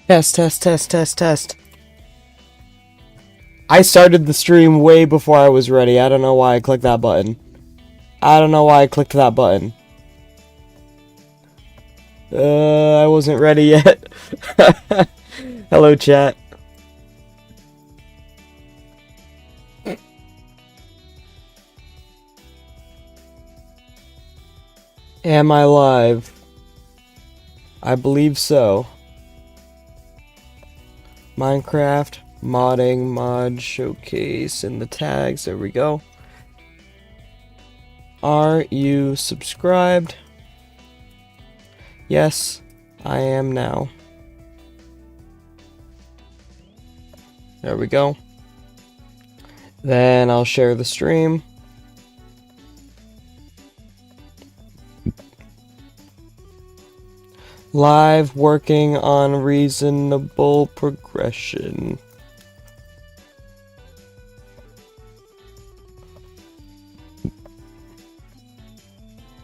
Test, test, test, test, test. I started the stream way before I was ready. I don't know why I clicked that button. I wasn't ready yet. Hello, chat. Am I live? I believe so. Minecraft, modding, mod, showcase, and the tags. There we go. Are you subscribed? Yes, I am now. There we go. Then I'll share the stream. Live working on reasonable progression.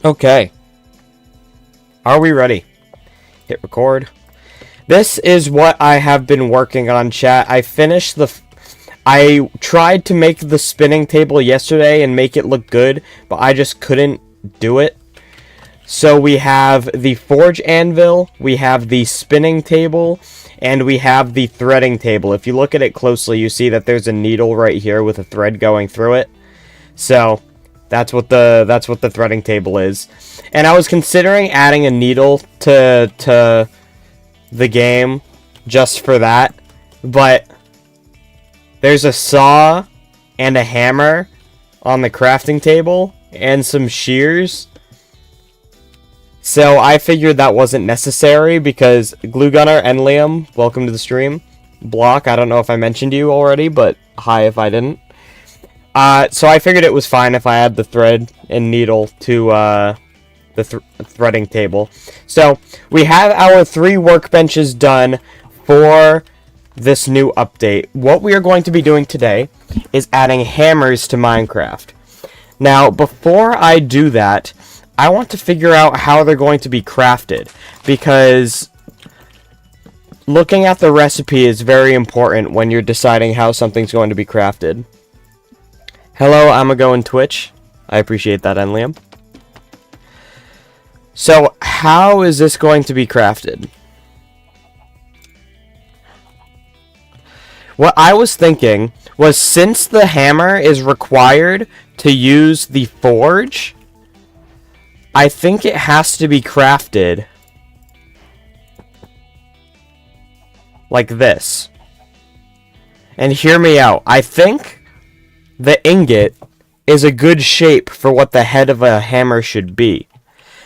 Okay. Are we ready? Hit record. This is what I have been working on, chat. I tried to make the spinning table yesterday and make it look good, but I just couldn't do it. So we have the forge anvil, we have the spinning table, and we have the threading table. If you look at it closely, you see that there's a needle right here with a thread going through it. So that's what the threading table is. And I was considering adding a needle to the game just for that, but there's a saw and a hammer on the crafting table and some shears. So I figured that wasn't necessary because Glue Gunner and Liam, welcome to the stream. Block, I don't know if I mentioned you already, but hi if I didn't. So I figured it was fine if I add the thread and needle to the threading table. So we have our 3 workbenches done for this new update. What we are going to be doing today is adding hammers to Minecraft. Now, before I do that, I want to figure out how they're going to be crafted, because looking at the recipe is very important when you're deciding how something's going to be crafted. Hello, Amago and Twitch. I appreciate that, Liam. So, how is this going to be crafted? What I was thinking was, since the hammer is required to use the forge, I think it has to be crafted like this. And hear me out. I think the ingot is a good shape for what the head of a hammer should be.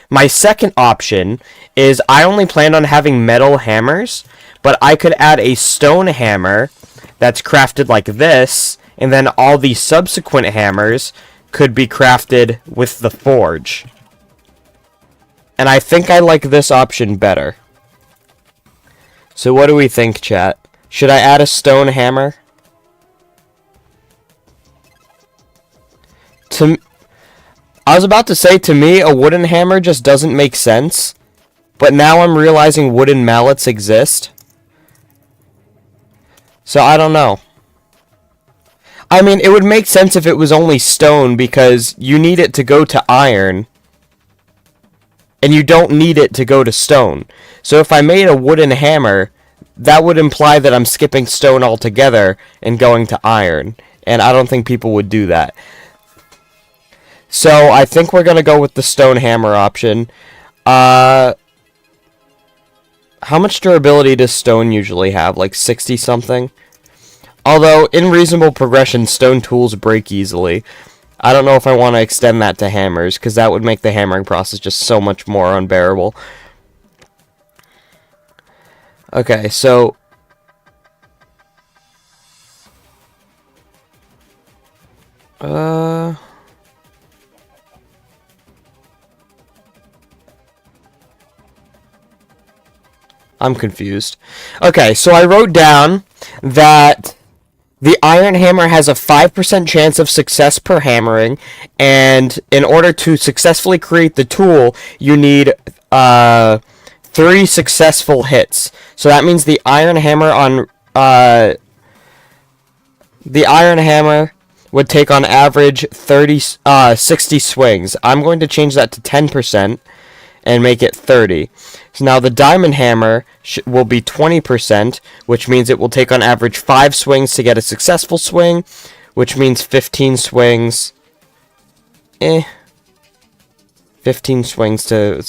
My second option is I only planned on having metal hammers, but I could add a stone hammer that's crafted like this, and then all the subsequent hammers could be crafted with the forge. And I think I like this option better. So what do we think, chat? Should I add a stone hammer? I was about to say, to me, a wooden hammer just doesn't make sense. But now I'm realizing wooden mallets exist. So I don't know. I mean, it would make sense if it was only stone, because you need it to go to iron. And you don't need it to go to stone. So if I made a wooden hammer, that would imply that I'm skipping stone altogether and going to iron. And I don't think people would do that. So I think we're going to go with the stone hammer option. How much durability does stone usually have? Like 60 something? Although, in reasonable progression, stone tools break easily. I don't know if I want to extend that to hammers, because that would make the hammering process just so much more unbearable. Okay, so I'm confused. Okay, so I wrote down that the iron hammer has a 5% chance of success per hammering, and in order to successfully create the tool, you need 3 3 successful hits. So that means the iron hammer would take on average 60 swings. I'm going to change that to 10% and make it 30. So now the diamond hammer will be 20%, which means it will take on average 5 swings to get a successful swing, which means 15 swings. 15 swings to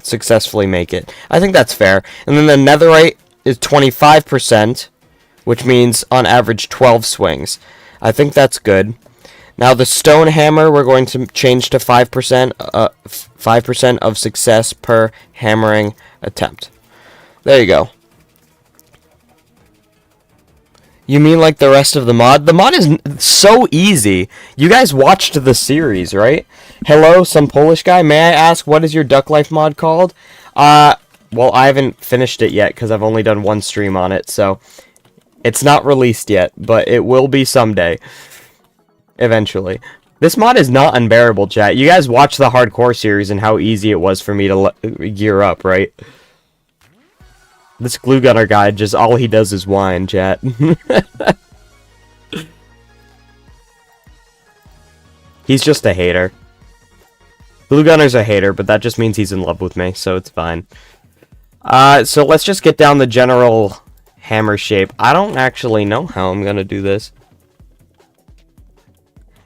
successfully make it. I think that's fair. And then the netherite is 25%, which means on average 12 swings. I think that's good. Now the stone hammer we're going to change to 5%, 5% of success per hammering attempt. There you go. You mean like the rest of the mod? The mod is so easy. You guys watched the series, right? Hello, some Polish guy. May I ask, what is your Duck Life mod called? Well, I haven't finished it yet because I've only done one stream on it, so it's not released yet, but it will be someday. Eventually. This mod is not unbearable, chat. You guys watched the hardcore series and how easy it was for me to gear up, right? This glue gunner guy, just all he does is whine, chat. He's just a hater. Glue gunner's a hater, but that just means he's in love with me, so it's fine. So let's just get down the general hammer shape. I don't actually know how I'm gonna do this.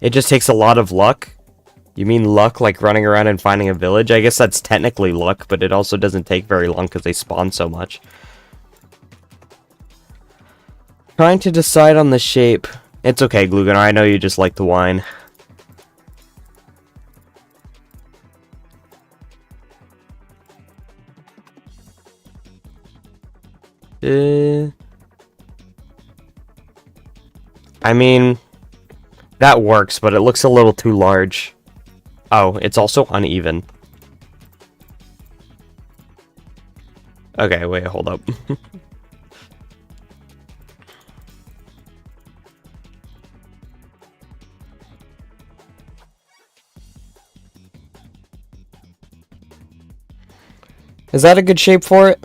It just takes a lot of luck? You mean luck like running around and finding a village? I guess that's technically luck, but it also doesn't take very long because they spawn so much. Trying to decide on the shape. It's okay, Glue Gunner. I know you just like the wine. I mean, that works, but it looks a little too large. Oh, it's also uneven. Okay, wait, hold up. Is that a good shape for it?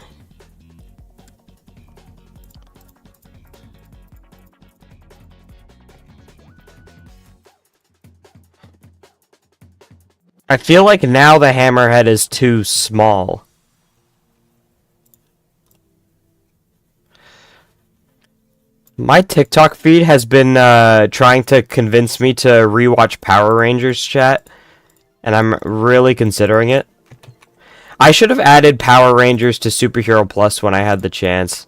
I feel like now the hammerhead is too small. My TikTok feed has been trying to convince me to rewatch Power Rangers, chat, and I'm really considering it. I should have added Power Rangers to Superhero Plus when I had the chance.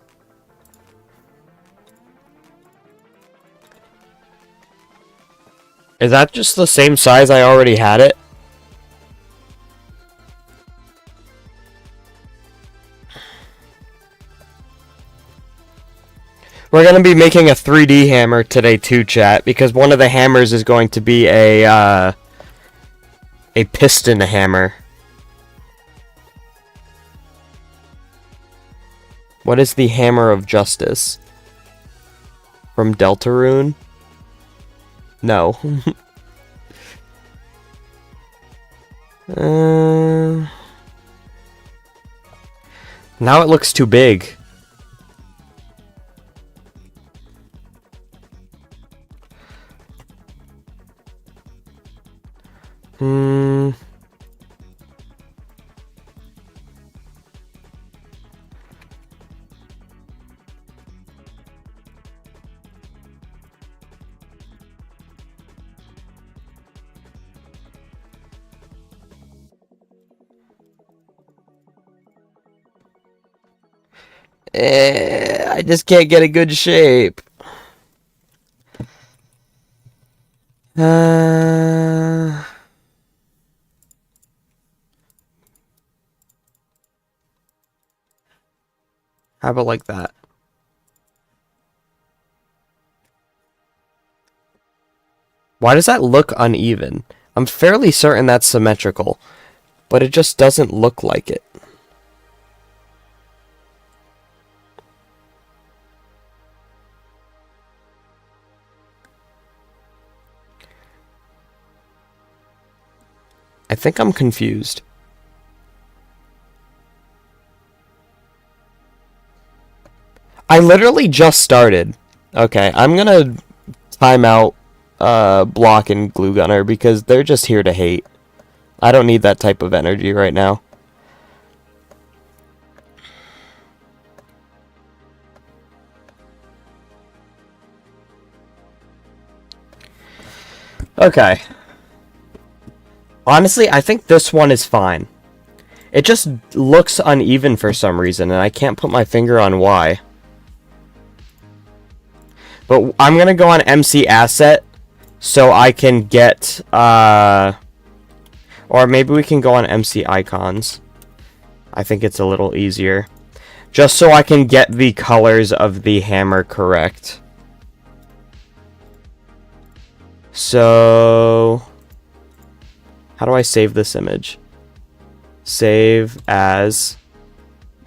Is that just the same size I already had it? We're going to be making a 3D hammer today too, chat, because one of the hammers is going to be a piston hammer. What is the Hammer of Justice? From Deltarune? No. Now it looks too big. I just can't get a good shape. How about like that? Why does that look uneven? I'm fairly certain that's symmetrical, but it just doesn't look like it. I think I'm confused. I literally just started. Okay, I'm gonna time out Block and Glue Gunner because they're just here to hate. I don't need that type of energy right now. Okay. Honestly, I think this one is fine. It just looks uneven for some reason, and I can't put my finger on why. But I'm going to go on MC Asset so I can get... or maybe we can go on MC Icons. I think it's a little easier. Just so I can get the colors of the hammer correct. So... how do I save this image? Save as...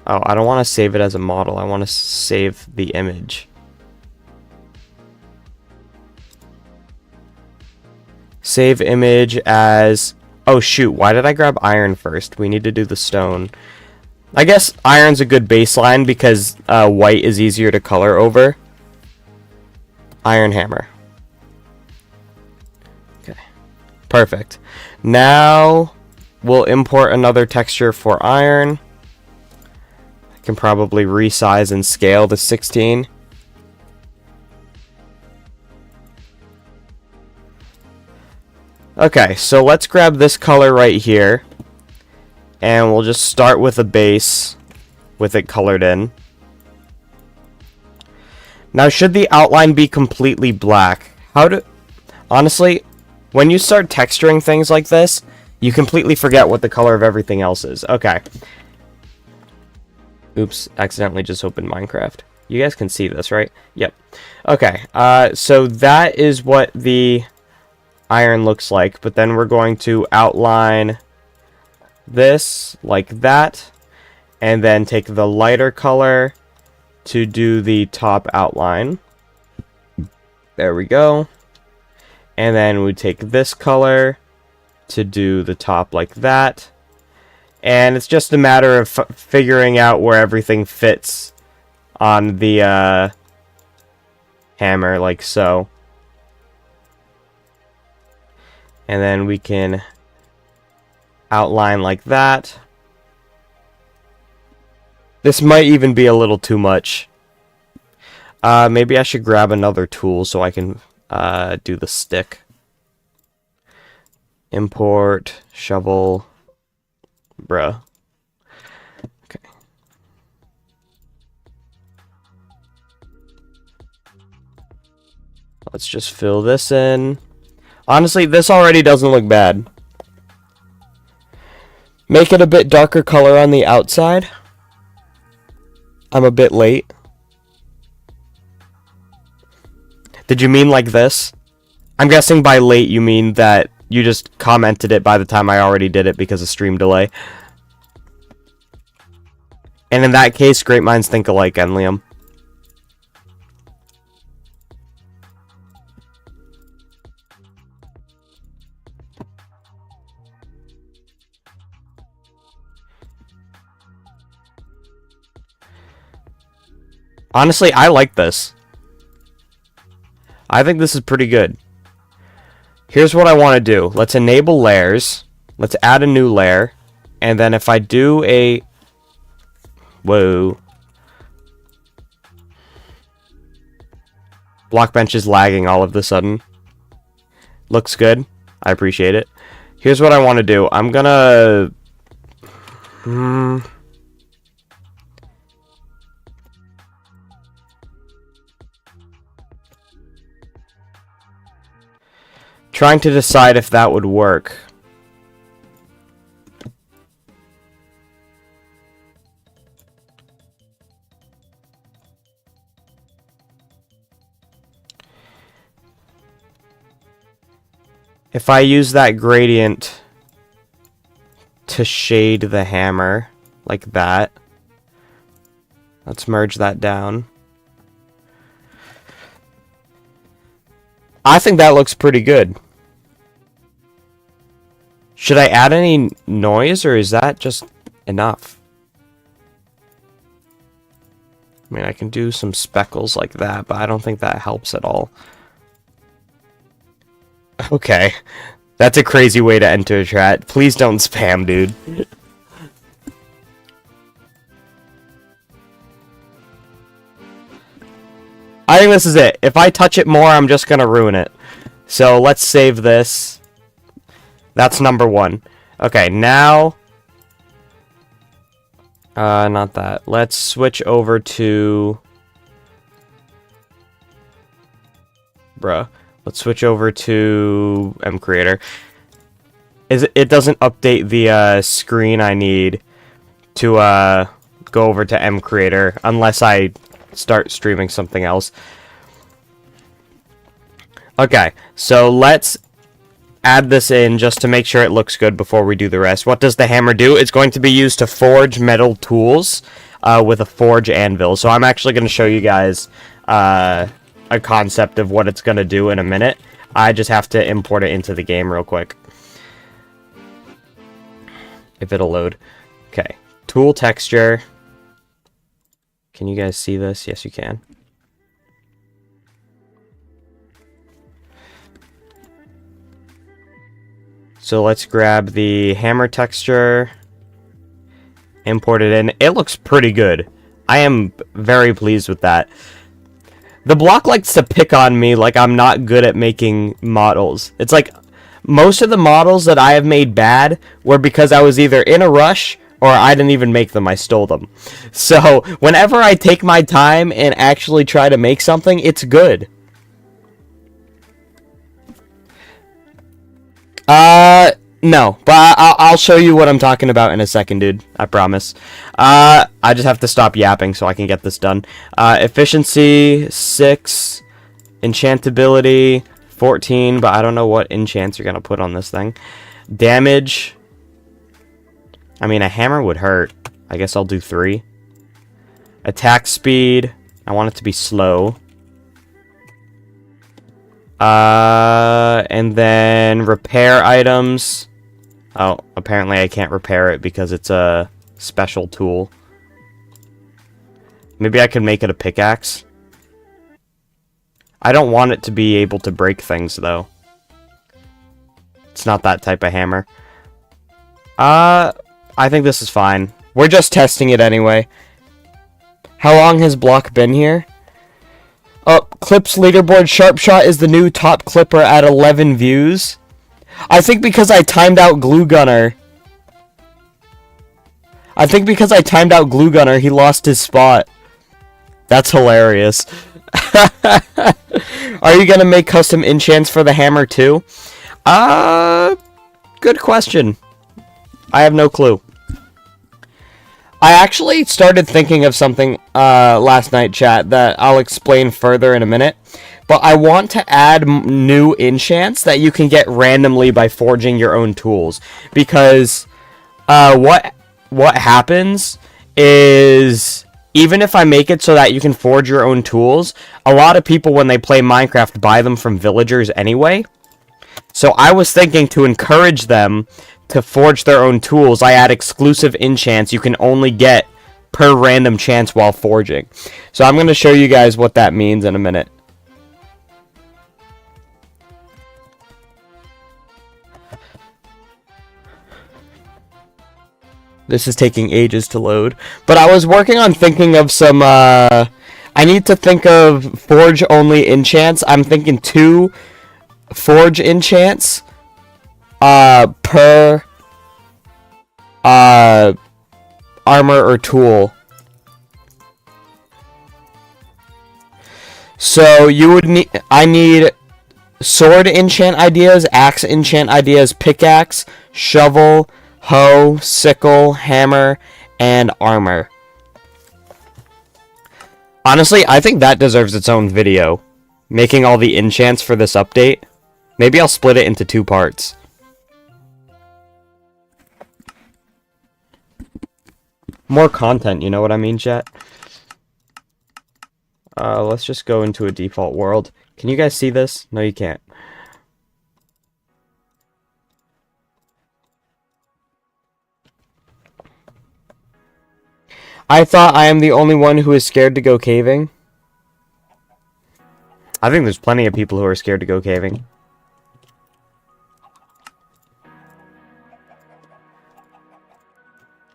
oh, I don't want to save it as a model. I want to save the image. Save image as... oh shoot, why did I grab iron first? We need to do the stone. I guess iron's a good baseline because white is easier to color over. Iron hammer. Okay, perfect. Now we'll import another texture for iron. I can probably resize and scale to 16. Okay, so let's grab this color right here. And we'll just start with a base with it colored in. Now, should the outline be completely black? Honestly, when you start texturing things like this, you completely forget what the color of everything else is. Okay. Oops, accidentally just opened Minecraft. You guys can see this, right? Yep. Okay, so that is what the iron looks like, but then we're going to outline this like that, and then take the lighter color to do the top outline. There we go. And then we take this color to do the top like that. And it's just a matter of figuring out where everything fits on the hammer, like so. And then we can outline like that. This might even be a little too much. Maybe I should grab another tool so I can do the stick. Import, shovel, bruh. Okay. Let's just fill this in. Honestly, this already doesn't look bad. Make it a bit darker color on the outside. I'm a bit late. Did you mean like this? I'm guessing by late you mean that you just commented it by the time I already did it because of stream delay. And in that case, great minds think alike, Enliam. Honestly, I like this. I think this is pretty good. Here's what I want to do. Let's enable layers. Let's add a new layer. And then if I do a... whoa. Blockbench is lagging all of a sudden. Looks good. I appreciate it. Here's what I want to do. I'm gonna... trying to decide if that would work. If I use that gradient to shade the hammer like that, let's merge that down. I think that looks pretty good. Should I add any noise, or is that just enough? I mean, I can do some speckles like that, but I don't think that helps at all. Okay. That's a crazy way to enter a chat. Please don't spam, dude. I think this is it. If I touch it more, I'm just gonna ruin it. So let's save this. That's number 1. Okay, now... not that. Let's switch over to... Bruh. Let's switch over to mCreator. It doesn't update the screen I need to go over to mCreator unless I start streaming something else. Okay, so let's add this in just to make sure it looks good before we do the rest. What does the hammer do? It's going to be used to forge metal tools with a forge anvil. So I'm actually going to show you guys a concept of what it's going to do in a minute. I just have to import it into the game real quick. If it'll load. Okay, tool texture. Can you guys see this? Yes, you can. So let's grab the hammer texture, import it in. It looks pretty good. I am very pleased with that. The block likes to pick on me like I'm not good at making models. It's like most of the models that I have made bad were because I was either in a rush or I didn't even make them, I stole them. So whenever I take my time and actually try to make something, it's good. No, but I'll show you what I'm talking about in a second, dude. I promise. I just have to stop yapping so I can get this done. Efficiency, 6. Enchantability, 14, but I don't know what enchants you're gonna put on this thing. Damage. I mean, a hammer would hurt. I guess I'll do 3. Attack speed. I want it to be slow. And then repair items. Oh, apparently I can't repair it because it's a special tool. Maybe I could make it a pickaxe. I don't want it to be able to break things, though. It's not that type of hammer. I think this is fine. We're just testing it anyway. How long has Block been here? Oh, Clips leaderboard Sharpshot is the new top clipper at 11 views. I think because I timed out Glue Gunner. He lost his spot. That's hilarious. Are you gonna make custom enchants for the hammer too? Good question. I have no clue. I actually started thinking of something last night, chat, that I'll explain further in a minute. But I want to add new enchants that you can get randomly by forging your own tools. Because what happens is, even if I make it so that you can forge your own tools, a lot of people when they play Minecraft buy them from villagers anyway. So I was thinking to encourage them to forge their own tools, I add exclusive enchants you can only get per random chance while forging. So I'm going to show you guys what that means in a minute. This is taking ages to load. But I was working on thinking of some, I need to think of forge-only enchants. I'm thinking 2 forge enchants per armor or tool. So you would need, I need sword enchant ideas, axe enchant ideas, pickaxe, shovel, hoe, sickle, hammer, and armor. Honestly, I think that deserves its own video. Making all the enchants for this update. Maybe I'll split it into 2 parts. More content, you know what I mean, chat? Let's just go into a default world. Can you guys see this? No, you can't. I thought I am the only one who is scared to go caving. I think there's plenty of people who are scared to go caving.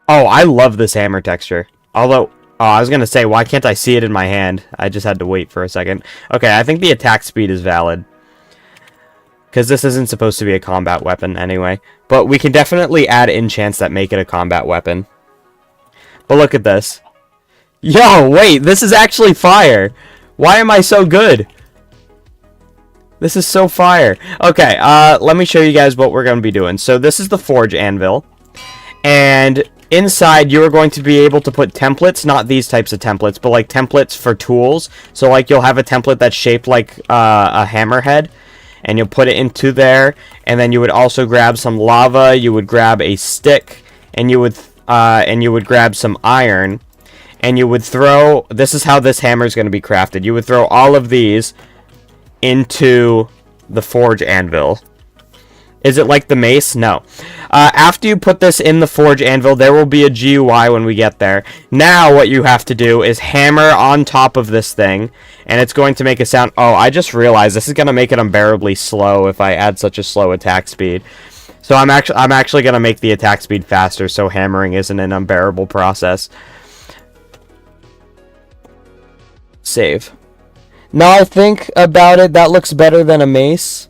Oh, I love this hammer texture. Although, oh, I was going to say, why can't I see it in my hand? I just had to wait for a second. Okay, I think the attack speed is valid. Because this isn't supposed to be a combat weapon anyway. But we can definitely add enchants that make it a combat weapon. But look at this. Yo, wait, this is actually fire. Why am I so good? This is so fire. Okay, let me show you guys what we're going to be doing. So this is the forge anvil. And inside, you are going to be able to put templates, not these types of templates, but like templates for tools. So like you'll have a template that's shaped like a hammerhead. And you'll put it into there. And then you would also grab some lava. You would grab a stick. And you would grab some iron. And you would throw... This is how this hammer is going to be crafted. You would throw all of these into the forge anvil. Is it like the mace? No. After you put this in the forge anvil, there will be a GUI when we get there. Now what you have to do is hammer on top of this thing, and it's going to make a sound... Oh, I just realized this is going to make it unbearably slow if I add such a slow attack speed. So I'm actually going to make the attack speed faster, so hammering isn't an unbearable process. Save. Now I think about it, that looks better than a mace.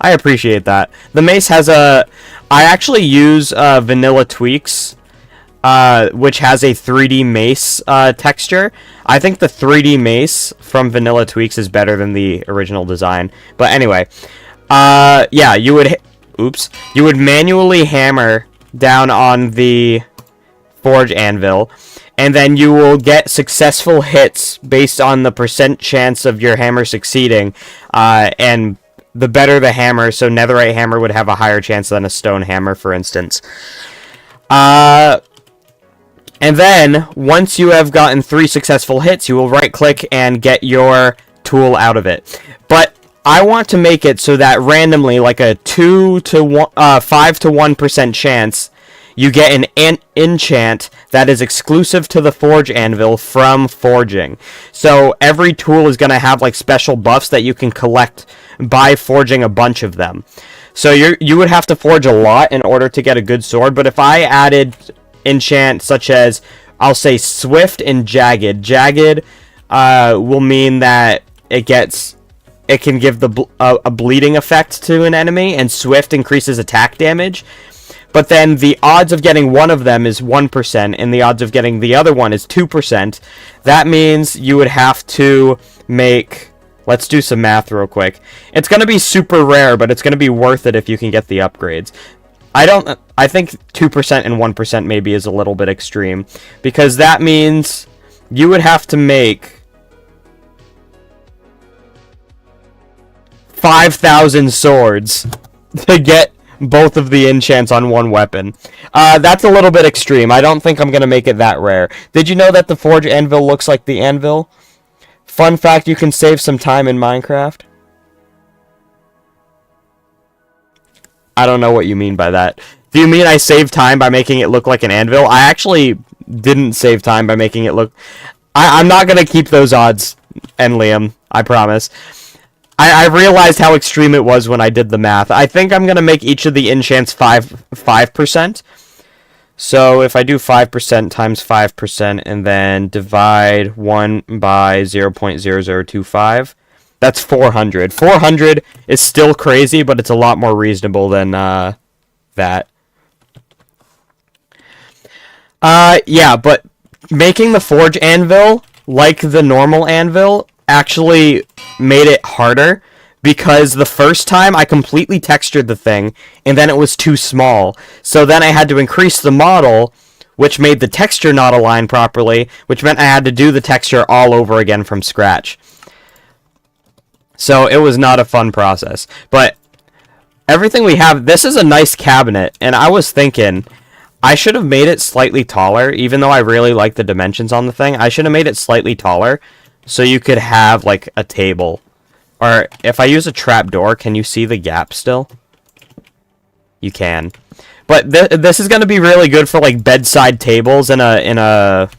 I appreciate that. The mace has a... I actually use Vanilla Tweaks, which has a 3D mace texture. I think the 3D mace from Vanilla Tweaks is better than the original design. But anyway, yeah, you would... Oops. You would manually hammer down on the forge anvil, and then you will get successful hits based on the % chance of your hammer succeeding, and the better the hammer, so netherite hammer would have a higher chance than a stone hammer, for instance. And then, once you have gotten 3 successful hits, you will right-click and get your tool out of it. But I want to make it so that randomly, like a 5 to 1% chance, you get an enchant that is exclusive to the forge anvil from forging. So every tool is going to have like special buffs that you can collect by forging a bunch of them. So you would have to forge a lot in order to get a good sword, but if I added enchant such as, I'll say swift and jagged. Jagged will mean that it can give a bleeding effect to an enemy, and swift increases attack damage. But then the odds of getting one of them is 1%, and the odds of getting the other one is 2%. That means you would have to make... Let's do some math real quick. It's going to be super rare, but it's going to be worth it if you can get the upgrades. I think 2% and 1% maybe is a little bit extreme, because that means you would have to make 5,000 swords to get both of the enchants on one weapon. That's a little bit extreme. I don't think I'm going to make it that rare. Did you know that the forge anvil looks like the anvil? Fun fact, you can save some time in Minecraft. I don't know what you mean by that. Do you mean I saved time by making it look like an anvil? I actually didn't save time by making it look... I'm not going to keep those odds, Liam. I promise. I realized how extreme it was when I did the math. I think I'm going to make each of the enchants 5%. So if I do 5% times 5% and then divide 1 by 0.0025, that's 400. 400 is still crazy, but it's a lot more reasonable than that. Yeah, but making the forge anvil, like the normal anvil, actually made it harder, because the first time I completely textured the thing, and then it was too small. So then I had to increase the model, which made the texture not align properly, which meant I had to do the texture all over again from scratch. So it was not a fun process. But everything we have, this is a nice cabinet, and I was thinking, I should have made it slightly taller, even though I really like the dimensions on the thing. I should have made it slightly taller, so you could have, like, a table. Or, if I use a trapdoor, can you see the gap still? You can. But this is going to be really good for like bedside tables in a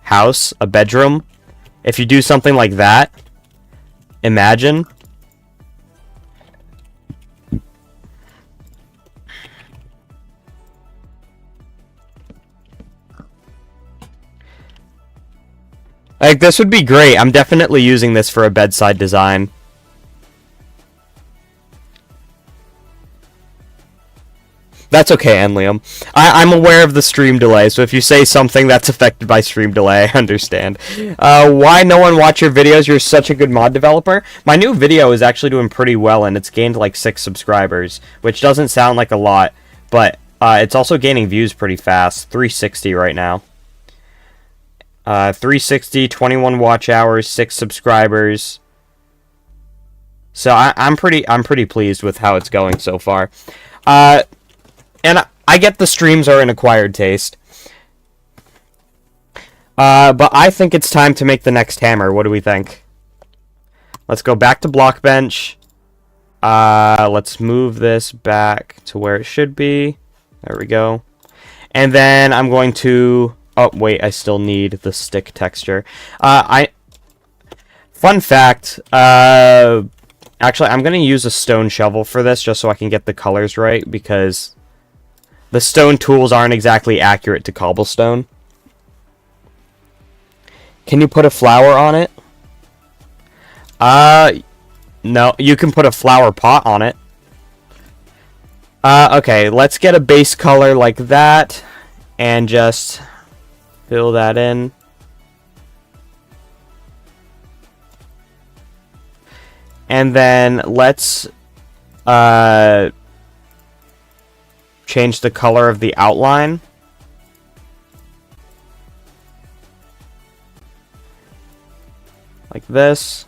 house, a bedroom. If you do something like that, imagine. Like, this would be great. I'm definitely using this for a bedside design. That's okay, Enliam. I'm aware of the stream delay, so if you say something that's affected by stream delay, I understand. Why no one watch your videos? You're such a good mod developer. My new video is actually doing pretty well, and it's gained like 6 subscribers, which doesn't sound like a lot, but it's also gaining views pretty fast. 360 right now. 360, 21 watch hours, 6 subscribers. So I'm pretty pleased with how it's going so far. And I get the streams are an acquired taste. But I think it's time to make the next hammer. What do we think? Let's go back to Blockbench. Let's move this back to where it should be. There we go. And then I'm going to... Oh, wait, I still need the stick texture. Fun fact, actually, I'm going to use a stone shovel for this, just so I can get the colors right, because the stone tools aren't exactly accurate to cobblestone. Can you put a flower on it? No, you can put a flower pot on it. Okay, let's get a base color like that, and just... fill that in. And then let's change the color of the outline. Like this.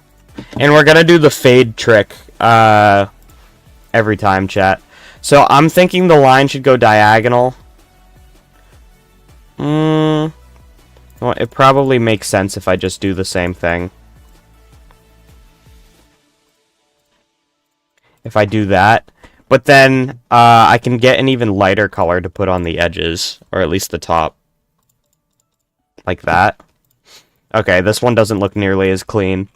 And we're gonna do the fade trick every time, chat. So I'm thinking the line should go diagonal. Well, it probably makes sense if I just do the same thing. If I do that. But then, I can get an even lighter color to put on the edges. Or at least the top. Like that. Okay, this one doesn't look nearly as clean.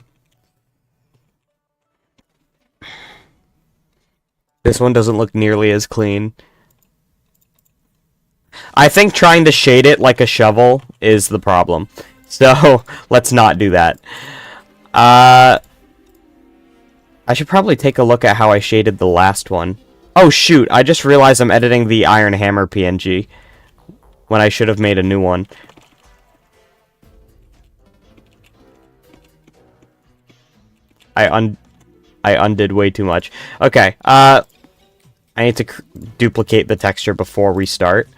This one doesn't look nearly as clean. I think trying to shade it like a shovel is the problem. So, let's not do that. I should probably take a look at how I shaded the last one. Oh shoot, I just realized I'm editing the Iron Hammer PNG. When I should have made a new one. I undid way too much. Okay, I need to duplicate the texture before we start.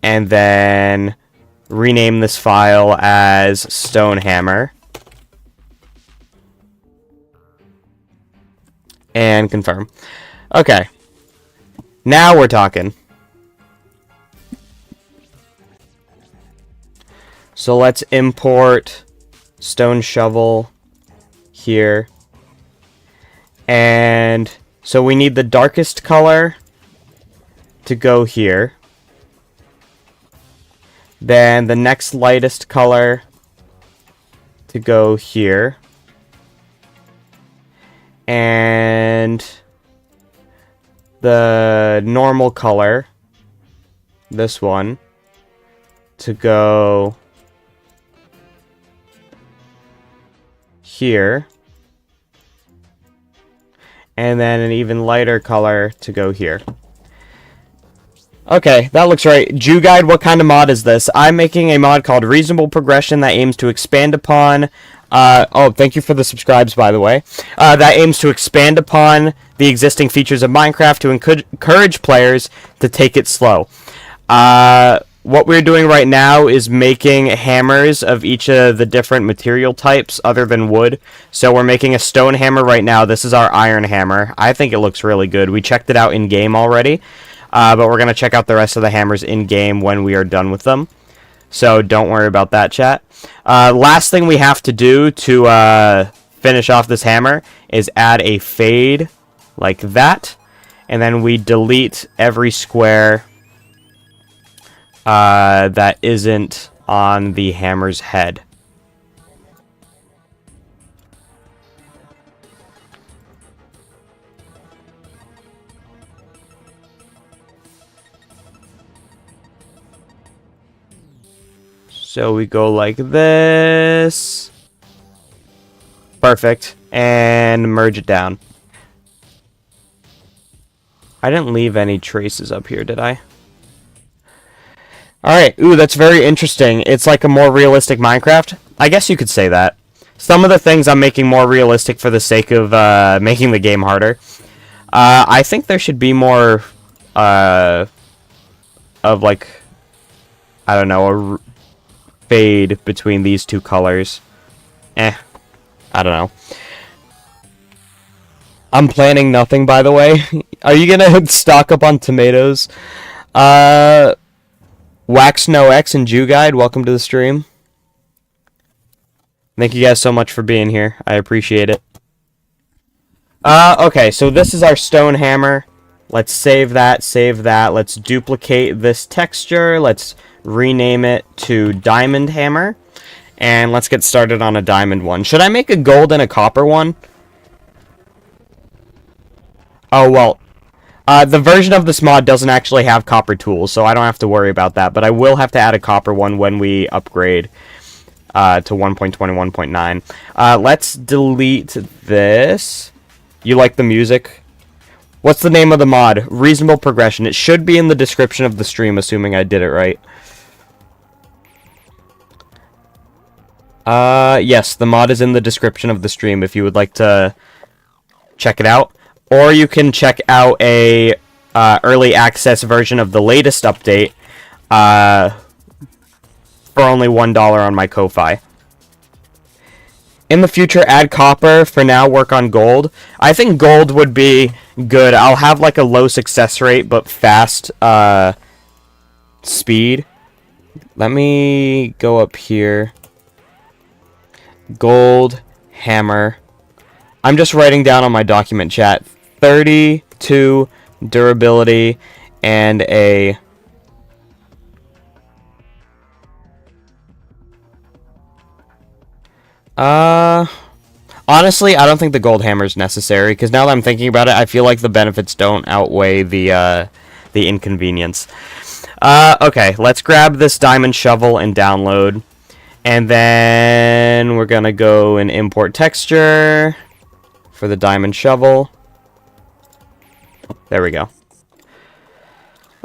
And then rename this file as Stonehammer. And confirm. Okay. Now we're talking. So let's import stone shovel here. And so we need the darkest color to go here. Then the next lightest color to go here. And the normal color, this one, to go here. And then an even lighter color to go here. Okay, that looks right. Jew Guide, what kind of mod is this? I'm making a mod called Reasonable Progression that aims to expand upon... oh, thank you for the subscribes, by the way. That aims to expand upon the existing features of Minecraft to encourage players to take it slow. What we're doing right now is making hammers of each of the different material types other than wood. So we're making a stone hammer right now. This is our iron hammer. I think it looks really good. We checked it out in-game already. But we're going to check out the rest of the hammers in-game when we are done with them. So don't worry about that, chat. Last thing we have to do to finish off this hammer is add a fade like that. and then we delete every square that isn't on the hammer's head. So we go like this. Perfect. And merge it down. I didn't leave any traces up here, did I? Alright, ooh, that's very interesting. It's like a more realistic Minecraft. I guess you could say that. Some of the things I'm making more realistic for the sake of making the game harder. I think there should be more of like, I don't know, a fade between these two colors. I don't know. I'm planning nothing, by the way. Are you gonna stock up on tomatoes? Wax No X and Jew Guide, welcome to the stream. Thank you guys so much for being here. I appreciate it. Okay, so this is our stone hammer. Let's save that, save that. Let's duplicate this texture. Let's rename it to Diamond Hammer. And let's get started on a diamond one. Should I make a gold and a copper one? Oh, well, the version of this mod doesn't actually have copper tools, so I don't have to worry about that. But I will have to add a copper one when we upgrade to 1.21.9. Let's delete this. You like the music? What's the name of the mod? Reasonable Progression. It should be in the description of the stream, assuming I did it right. Yes, the mod is in the description of the stream if you would like to check it out. Or you can check out a early access version of the latest update for only $1 on my Ko-Fi. In the future, add copper. For now, work on gold. I think gold would be good. I'll have like a low success rate, but fast speed. Let me go up here. Gold hammer. I'm just writing down on my document chat. 32 durability and a... Honestly, I don't think the gold hammer is necessary, because now that I'm thinking about it, I feel like the benefits don't outweigh the inconvenience. Okay, let's grab this diamond shovel and download. And then we're gonna go and import texture for the diamond shovel. There we go.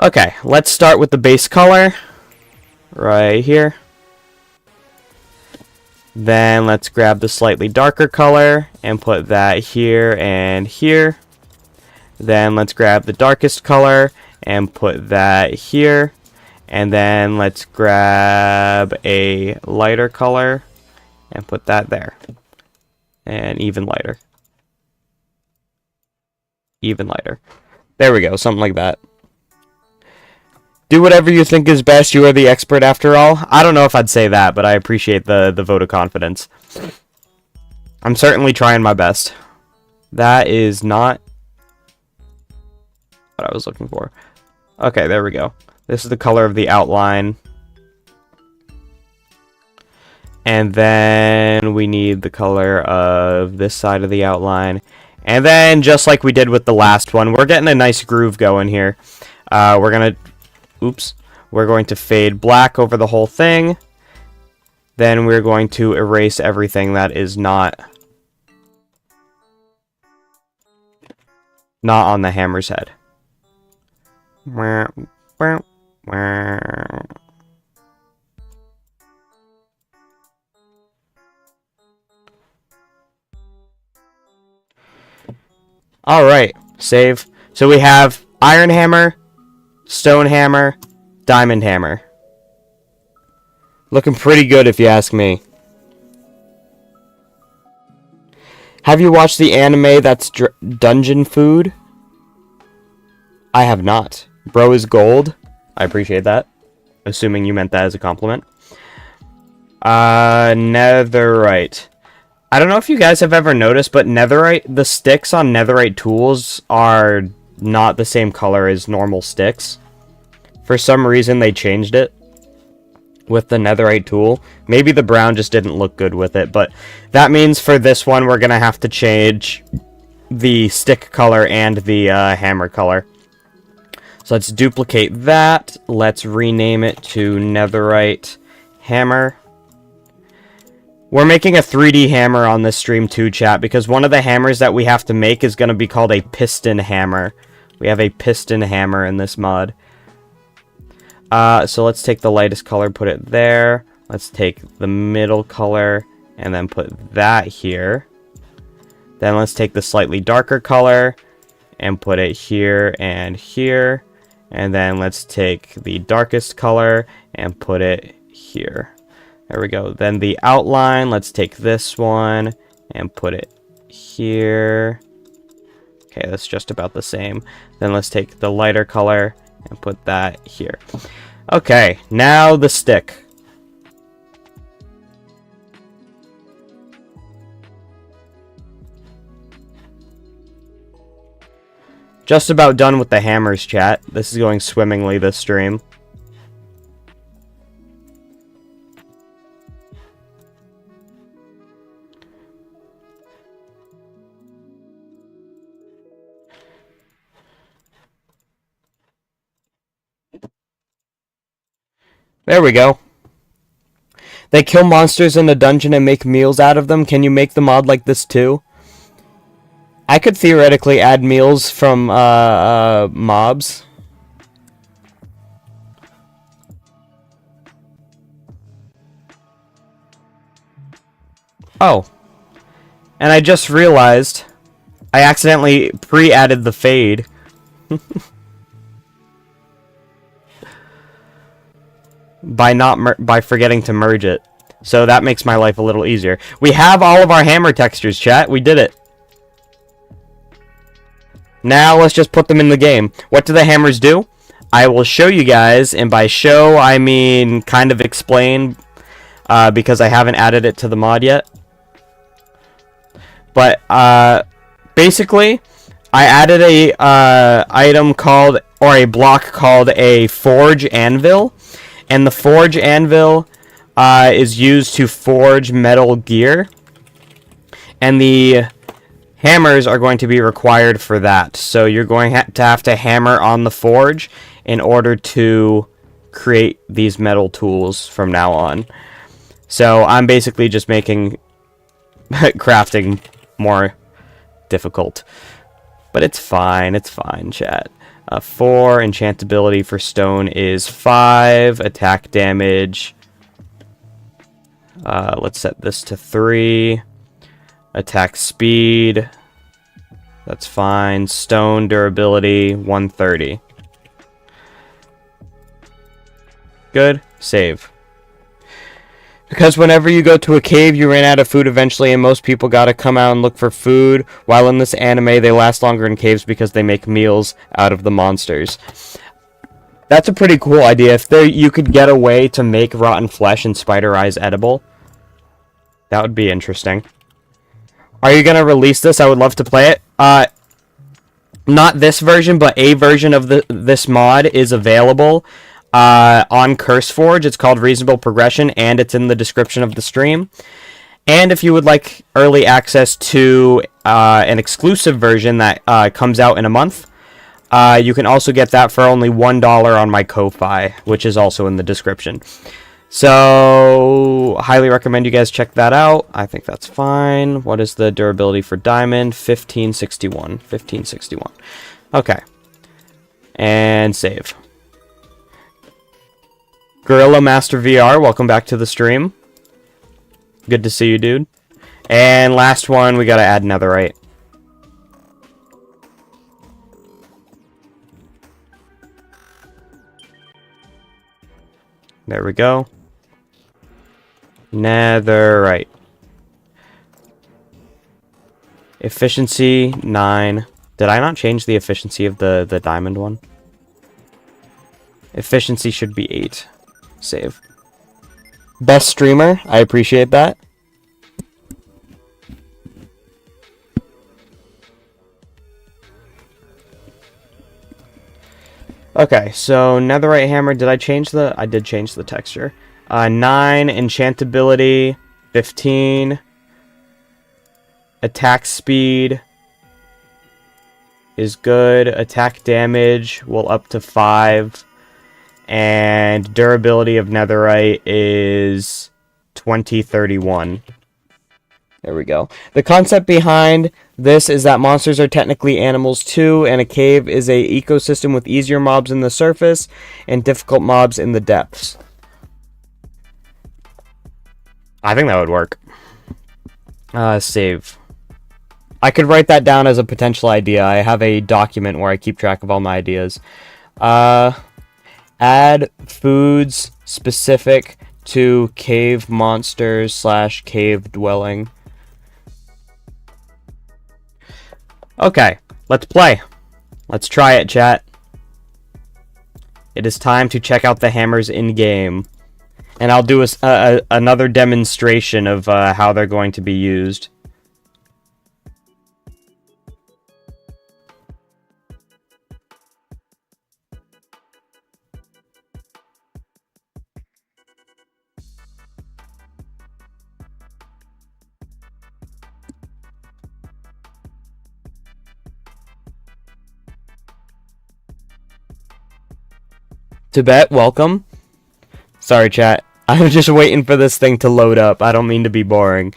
Okay, let's start with the base color right here. Then let's grab the slightly darker color and put that here and here. Then let's grab the darkest color and put that here. And then let's grab a lighter color and put that there. And even lighter. Even lighter. There we go, something like that. Do whatever you think is best. You are the expert after all. I don't know if I'd say that, but I appreciate the vote of confidence. I'm certainly trying my best. That is not what I was looking for. Okay, there we go. This is the color of the outline. And then we need the color of this side of the outline. And then, just like we did with the last one, we're getting a nice groove going here. We're going to fade black over the whole thing. Then we're going to erase everything that is not on the hammer's head. Alright, save. So we have iron hammer, stone hammer, diamond hammer. Looking pretty good if you ask me. Have you watched the anime that's Dungeon Food? I have not. Bro is gold. I appreciate that. Assuming you meant that as a compliment. Netherite. I don't know if you guys have ever noticed, but netherite, the sticks on netherite tools are not the same color as normal sticks. For some reason, they changed it with the netherite tool. Maybe the brown just didn't look good with it, but that means for this one, we're going to have to change the stick color and the hammer color. So let's duplicate that. Let's rename it to netherite hammer. We're making a 3D hammer on this stream too, chat, because one of the hammers that we have to make is going to be called a piston hammer. We have a piston hammer in this mod. So let's take the lightest color, put it there. Let's take the middle color and then put that here. Then let's take the slightly darker color and put it here and here. And then let's take the darkest color and put it here. There we go. Then the outline, let's take this one and put it here. Okay, that's just about the same. Then let's take the lighter color and put that here. Okay, now the stick. Just about done with the hammers, chat. This is going swimmingly this stream. There we go. They kill monsters in the dungeon and make meals out of them. Can you make the mod like this too? I could theoretically add meals from mobs. Oh. And I just realized I accidentally pre-added the fade. by forgetting to merge it. So that makes my life a little easier. We have all of our hammer textures, chat. We did it. Now let's just put them in the game. What do the hammers do? I will show you guys, and by show I mean kind of explain, because I haven't added it to the mod yet. But basically, I added a item called, or a block called a forge anvil. And the forge anvil is used to forge metal gear. And the hammers are going to be required for that. So you're going to have to hammer on the forge in order to create these metal tools from now on. So I'm basically just making crafting more difficult. But it's fine, chat. 4, enchantability for stone is 5, attack damage. Let's set this to 3. Attack speed, that's fine. Stone durability, 130. Good, save. Because whenever you go to a cave, you ran out of food eventually, and most people gotta come out and look for food. While in this anime, they last longer in caves because they make meals out of the monsters. That's a pretty cool idea. If you could get a way to make rotten flesh and spider eyes edible, that would be interesting. Are you gonna release this? I would love to play it. Not this version, but a version of this mod is available on CurseForge. It's called Reasonable Progression, and it's in the description of the stream. And if you would like early access to an exclusive version that comes out in a month, you can also get that for only $1 on my Ko-Fi, which is also in the description. So, highly recommend you guys check that out. I think that's fine. What is the durability for diamond? 1561. 1561. Okay. And save. Gorilla Master VR, welcome back to the stream. Good to see you, dude. And last one, we gotta add netherite. There we go. Netherite. Efficiency, 9. Did I not change the efficiency of the diamond one? Efficiency should be 8. Save. Best streamer, I appreciate that. Okay, so netherite hammer, did I change the... I did change the texture. 9 enchantability, 15 attack speed is good. Attack damage will up to 5. And durability of netherite is 2031. There we go. The concept behind this is that monsters are technically animals too, and a cave is a ecosystem with easier mobs in the surface and difficult mobs in the depths. I think that would work. Save. I could write that down as a potential idea. I have a document where I keep track of all my ideas. Add foods specific to cave monsters / cave dwelling. Okay, let's play. Let's try it, chat. It is time to check out the hammers in-game. And I'll do another demonstration of how they're going to be used. Tibet, welcome. Sorry, chat. I'm just waiting for this thing to load up. I don't mean to be boring.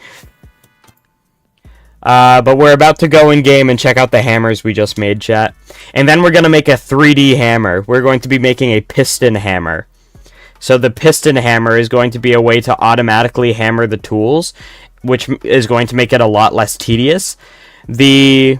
But we're about to go in-game and check out the hammers we just made, chat. And then we're going to make a 3D hammer. We're going to be making a piston hammer. So the piston hammer is going to be a way to automatically hammer the tools, which is going to make it a lot less tedious. The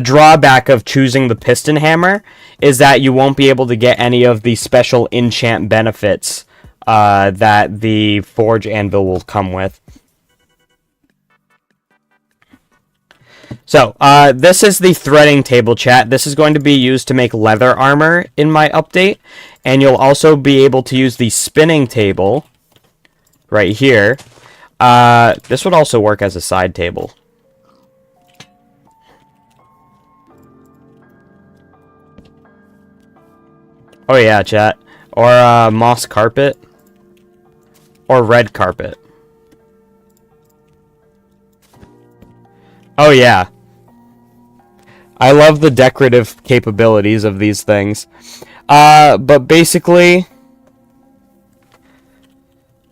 drawback of choosing the piston hammer is that you won't be able to get any of the special enchant benefits that the forge anvil will come with. So, this is the threading table, chat. This is going to be used to make leather armor in my update. And you'll also be able to use the spinning table right here. This would also work as a side table. Oh yeah, chat. Or moss carpet. Or red carpet. Oh yeah. I love the decorative capabilities of these things. But basically,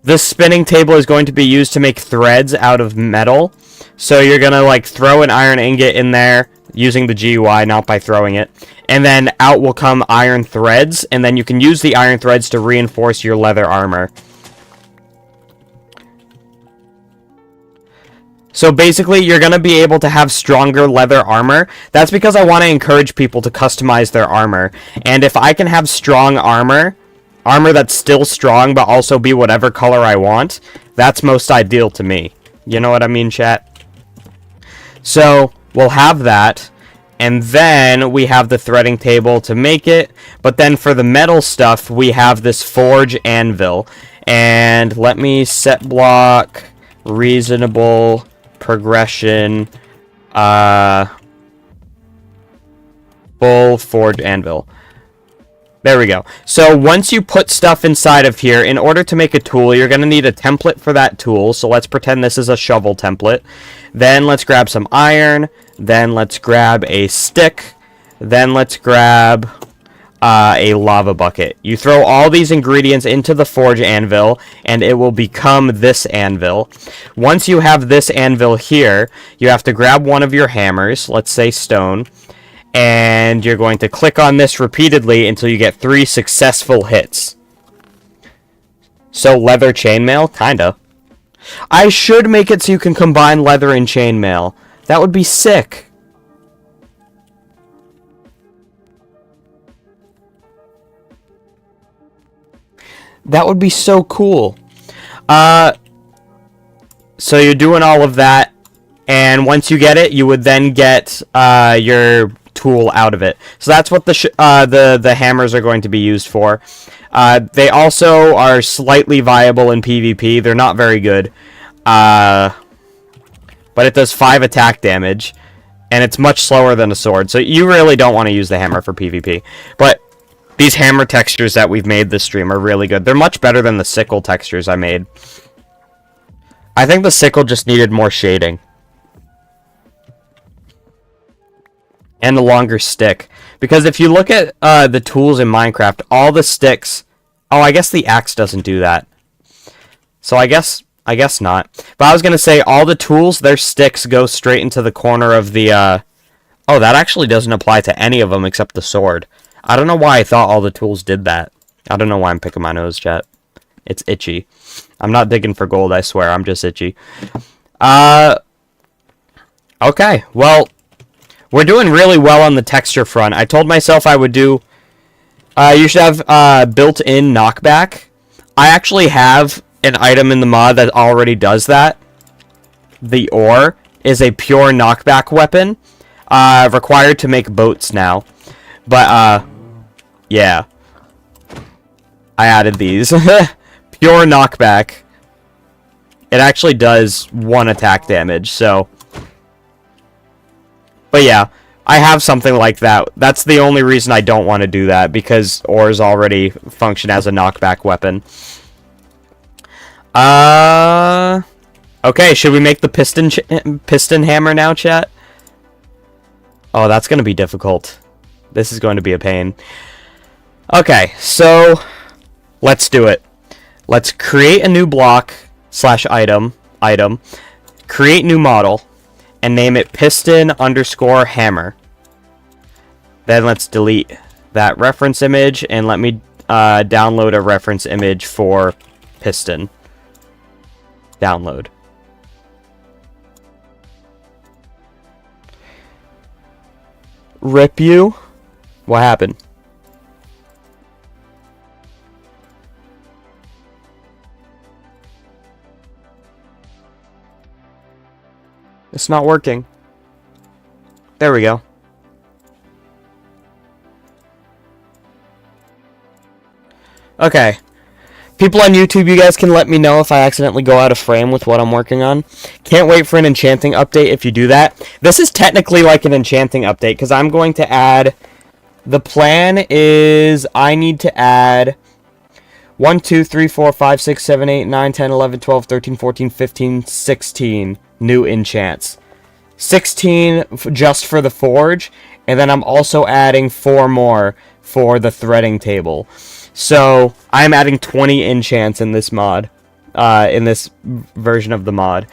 this spinning table is going to be used to make threads out of metal. So you're going to like throw an iron ingot in there using the GUI, not by throwing it. And then out will come iron threads, and then you can use the iron threads to reinforce your leather armor. So basically, you're going to be able to have stronger leather armor. That's because I want to encourage people to customize their armor. And if I can have strong armor that's still strong, but also be whatever color I want, that's most ideal to me. You know what I mean, chat? So, we'll have that. And then we have the threading table to make it. But then for the metal stuff, we have this forge anvil. And let me set block, reasonable progression, full forge anvil. There we go. So once you put stuff inside of here, in order to make a tool, you're going to need a template for that tool. So let's pretend this is a shovel template. Then let's grab some iron. Then let's grab a stick. Then let's grab a lava bucket. You throw all these ingredients into the forge anvil, and it will become this anvil. Once you have this anvil here, you have to grab one of your hammers, let's say stone, and you're going to click on this repeatedly until you get 3 successful hits. So leather chainmail? Kinda. I should make it so you can combine leather and chainmail. That would be sick. That would be so cool. So you're doing all of that, and once you get it, you would then get your tool out of it. So that's what the hammers are going to be used for. They also are slightly viable in PvP. They're not very good. But it does 5 attack damage. and it's much slower than a sword, so you really don't want to use the hammer for PvP. But these hammer textures that we've made this stream are really good. They're much better than the sickle textures I made. I think the sickle just needed more shading. And a longer stick. Because if you look at the tools in Minecraft, all the sticks... Oh, I guess the axe doesn't do that. So I guess not. But I was going to say, all the tools, their sticks go straight into the corner of the... Oh, that actually doesn't apply to any of them except the sword. I don't know why I thought all the tools did that. I don't know why I'm picking my nose, chat. It's itchy. I'm not digging for gold, I swear. I'm just itchy. Okay, well, we're doing really well on the texture front. I told myself I would do... you should have built-in knockback. I actually have an item in the mod that already does that. The ore is a pure knockback weapon. Required to make boats now. But, yeah. I added these. Pure knockback. It actually does 1 attack damage, so... But yeah, I have something like that. That's the only reason I don't want to do that, because ores already function as a knockback weapon. Okay, should we make the piston hammer now, chat? Oh, that's going to be difficult. This is going to be a pain. Okay, so let's do it. Let's create a new block / item, create new model, and name it piston_hammer. Then let's delete that reference image, and let me download a reference image for piston. Download. Rip you? What happened? It's not working. There we go. Okay. People on YouTube, you guys can let me know if I accidentally go out of frame with what I'm working on. Can't wait for an enchanting update if you do that. This is technically like an enchanting update, because I'm going to add... The plan is I need to add 1, 2, 3, 4, 5, 6, 7, 8, 9, 10, 11, 12, 13, 14, 15, 16 new enchants. 16 just for the forge, and then I'm also adding 4 more for the threading table. So I'm adding 20 enchants in this mod, in this version of the mod.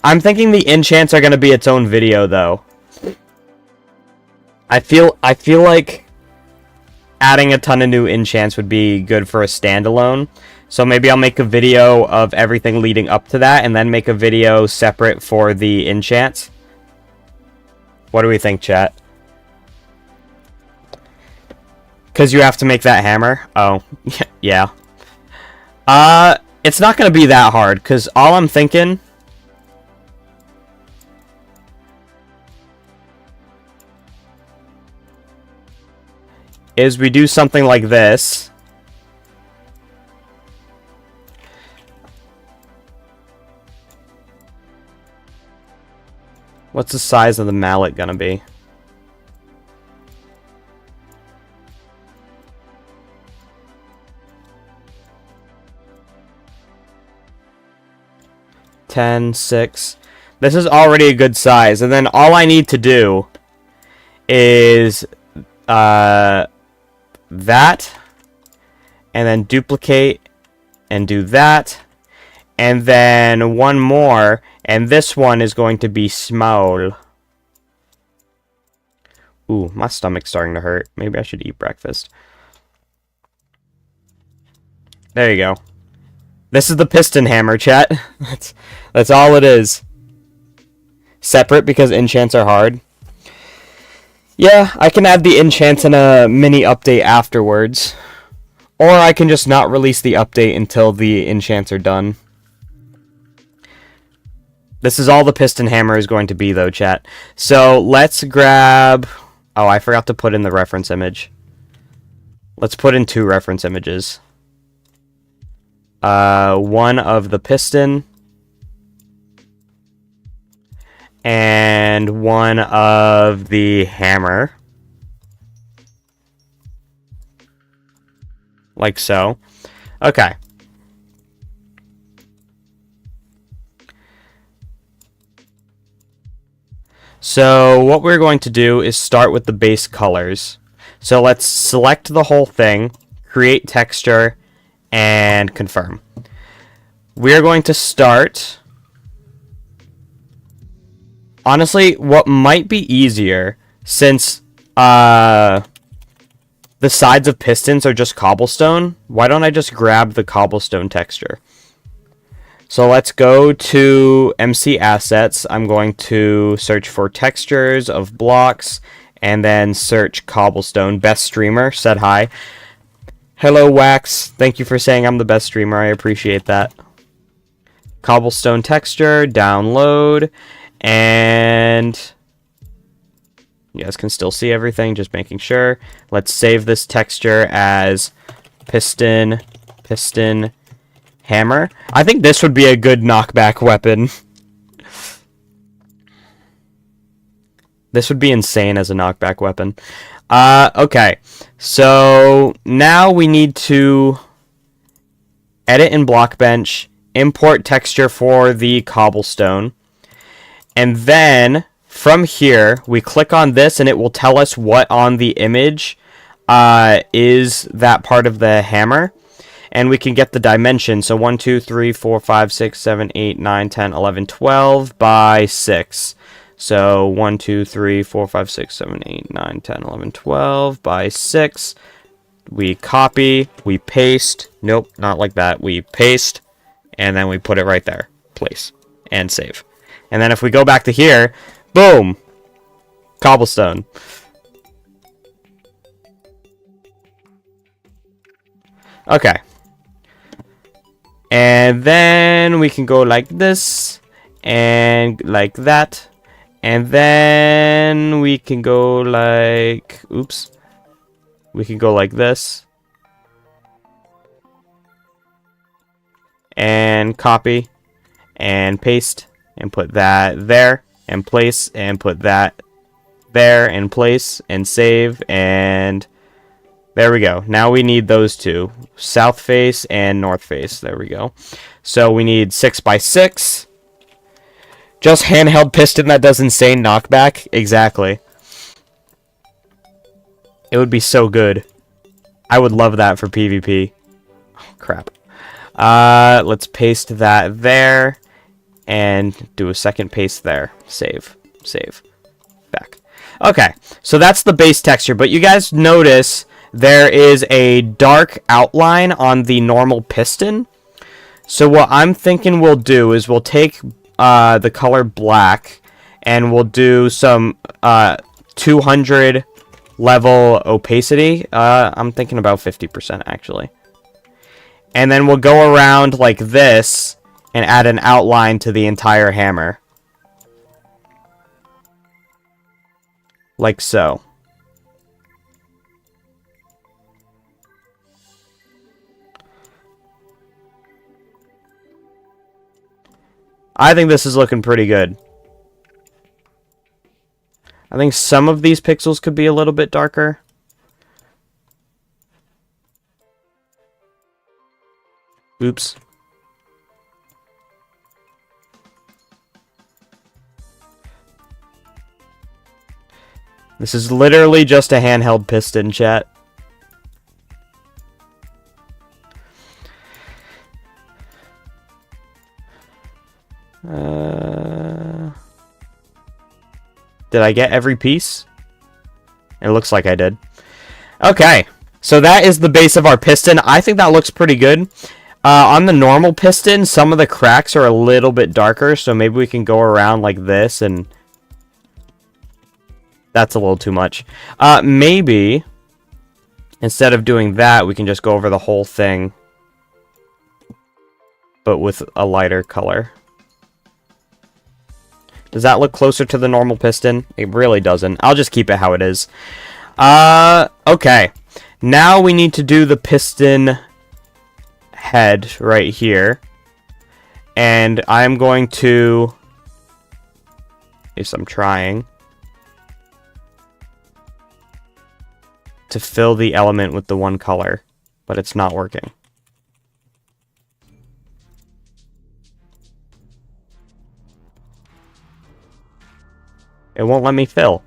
I'm thinking the enchants are going to be its own video, though. I feel like adding a ton of new enchants would be good for a standalone. So maybe I'll make a video of everything leading up to that, and then make a video separate for the enchants. What do we think, chat? Because you have to make that hammer? Oh, yeah. It's not going to be that hard, because all I'm thinking... is we do something like this. What's the size of the mallet gonna be? Ten, 6. This is already a good size, and then all I need to do is that, and then duplicate and do that, and then one more, and this one is going to be small. Ooh, my stomach's starting to hurt. Maybe I should eat breakfast. There you go. This is the piston hammer, chat. That's all it is. Separate because enchants are hard. Yeah, I can add the enchants in a mini update afterwards. Or I can just not release the update until the enchants are done. This is all the piston hammer is going to be, though, chat. So, let's grab... Oh, I forgot to put in the reference image. Let's put in 2 reference images. One of the piston. and one of the hammer. Like so. Okay. So what we're going to do is start with the base colors. So let's select the whole thing, create texture, and confirm. We're going to start... Honestly, what might be easier, since the sides of pistons are just cobblestone, why don't I just grab the cobblestone texture? So let's go to MC Assets. I'm going to search for textures of blocks, and then search cobblestone. Best streamer said hi. Hello, Wax. Thank you for saying I'm the best streamer. I appreciate that. Cobblestone texture, download, and you guys can still see everything, just making sure. Let's save this texture as piston hammer. I think this would be a good knockback weapon. This would be insane as a knockback weapon. Okay, so now we need to edit in Blockbench, import texture for the cobblestone, and then from here we click on this and it will tell us what on the image is that part of the hammer, and we can get the dimension. So 1 2 3 4 5 6 7 8 9 10 11 12 by 6. So 1 2 3 4 5 6 7 8 9 10 11 12 by 6. We copy, we paste. Nope, not like that. We paste, and then we put it right there. Place and save. And then if we go back to here, boom, cobblestone. Okay. And then we can go like this, and like that. And then we can go like, oops. We can go like this. And copy, and paste, and put that there, and place, and put that there, and place, and save, and there we go. Now we need those two, south face and north face. There we go. So we need 6 by 6. Just handheld piston that does insane knockback. Exactly. It would be so good. I would love that for PvP. Oh, crap. Let's paste that there, and do a second paste there. Save. Save. Back. Okay, so that's the base texture, but you guys notice there is a dark outline on the normal piston. So what I'm thinking we'll do is we'll take the color black, and we'll do some 200 level opacity. I'm thinking about 50% actually. And then we'll go around like this and add an outline to the entire hammer. Like so. I think this is looking pretty good. I think some of these pixels could be a little bit darker. Oops. This is literally just a handheld piston, chat. Did I get every piece? It looks like I did. Okay, so that is the base of our piston. I think that looks pretty good. On the normal piston, some of the cracks are a little bit darker, so maybe we can go around like this, and that's a little too much. Maybe instead of doing that, we can just go over the whole thing, but with a lighter color. Does that look closer to the normal piston? It really doesn't. I'll just keep it how it is. Okay. Now we need to do the piston head right here. And I'm going to least I'm trying, to fill the element with the one color, but it's not working. It won't let me fill.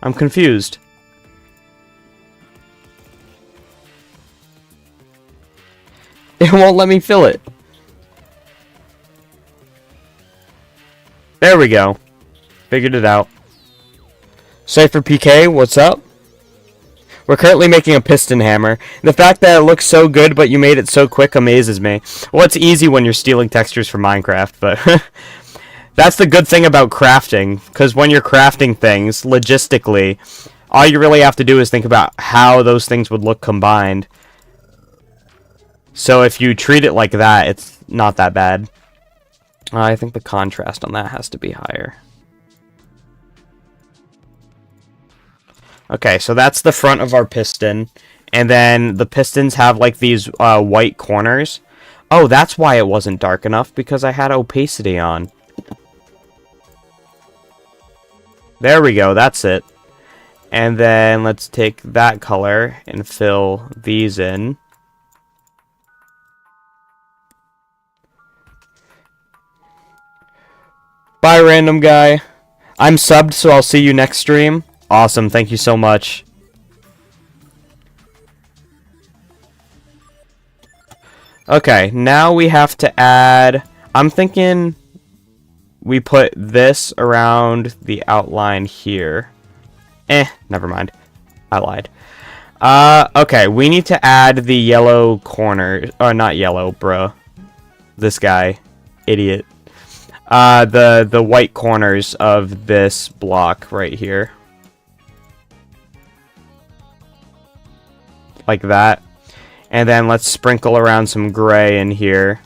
I'm confused. It won't let me fill it. There we go. Figured it out. Cypher PK, what's up? We're currently making a piston hammer. The fact that it looks so good, but you made it so quick amazes me. Well, it's easy when you're stealing textures from Minecraft, but that's the good thing about crafting, because when you're crafting things, logistically, all you really have to do is think about how those things would look combined. So if you treat it like that, it's not that bad. I think the contrast on that has to be higher. Okay, so that's the front of our piston. And then the pistons have like these white corners. Oh, that's why it wasn't dark enough, because I had opacity on. There we go, that's it. And then let's take that color and fill these in. Bye, random guy. I'm subbed, so I'll see you next stream. Awesome, thank you so much. Okay, now we have to add... I'm thinking we put this around the outline here. Never mind. I lied. Okay, we need to add the yellow corner... Oh, not yellow, bruh. This guy. Idiot. The white corners of this block right here. Like that. And then let's sprinkle around some gray in here.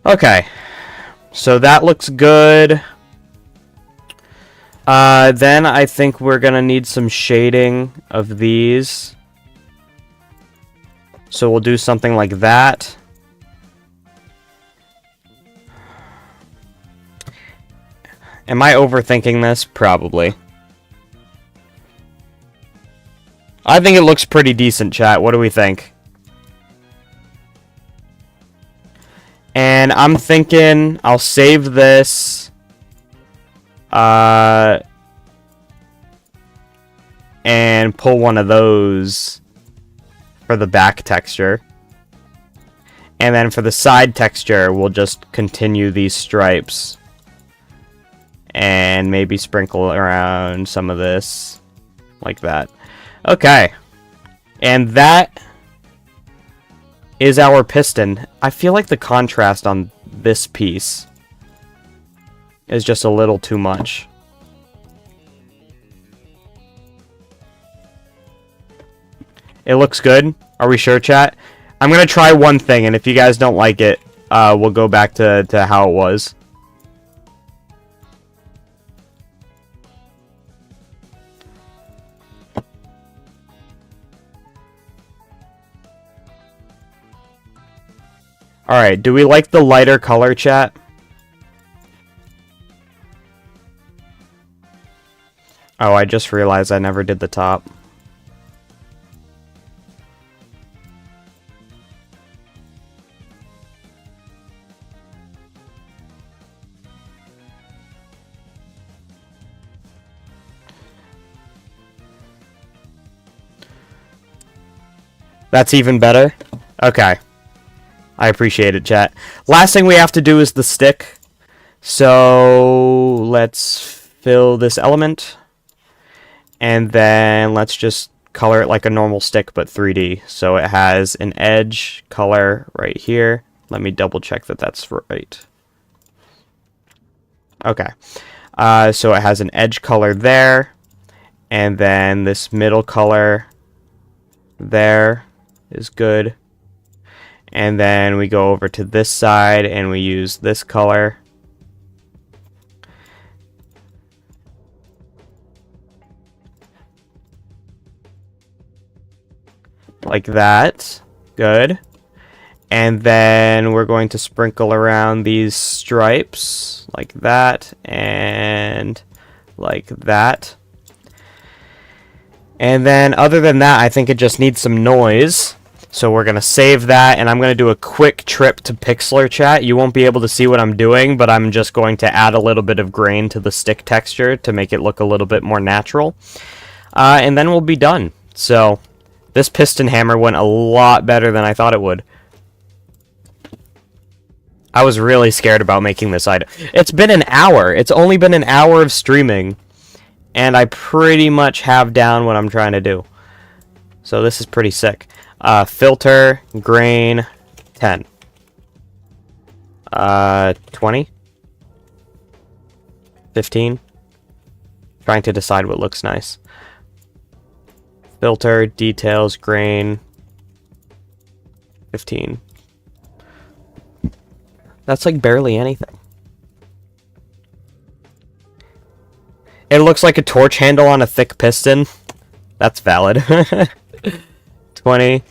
Okay, so that looks good. Then I think we're gonna need some shading of these. So we'll do something like that. Am I overthinking this? Probably. I think it looks pretty decent, chat. What do we think? And I'm thinking I'll save this. And pull one of those for the back texture. And then for the side texture, we'll just continue these stripes. And maybe sprinkle around some of this. Like that. Okay. And that is our piston. I feel like the contrast on this piece is just a little too much. It looks good. Are we sure, chat? I'm gonna try one thing, and if you guys don't like it, we'll go back to how it was. Alright, do we like the lighter color, chat? Oh, I just realized I never did the top. That's even better? Okay. I appreciate it, chat. Last thing we have to do is the stick. So let's fill this element. And then let's just color it like a normal stick, but 3D. So it has an edge color right here. Let me double check that that's right. Okay. So it has an edge color there. And then this middle color there is good. And then we go over to this side and we use this color. Like that. Good. And then we're going to sprinkle around these stripes like that and like that. And then other than that, I think it just needs some noise. So we're going to save that, and I'm going to do a quick trip to Pixlr chat. You won't be able to see what I'm doing, but I'm just going to add a little bit of grain to the stick texture to make it look a little bit more natural. And then we'll be done. So this piston hammer went a lot better than I thought it would. I was really scared about making this item. It's been an hour. It's only been an hour of streaming, and I pretty much have down what I'm trying to do. So this is pretty sick. Filter, grain, 10. 20? 15? Trying to decide what looks nice. Filter, details, grain, 15. That's like barely anything. It looks like a torch handle on a thick piston. That's valid. 20.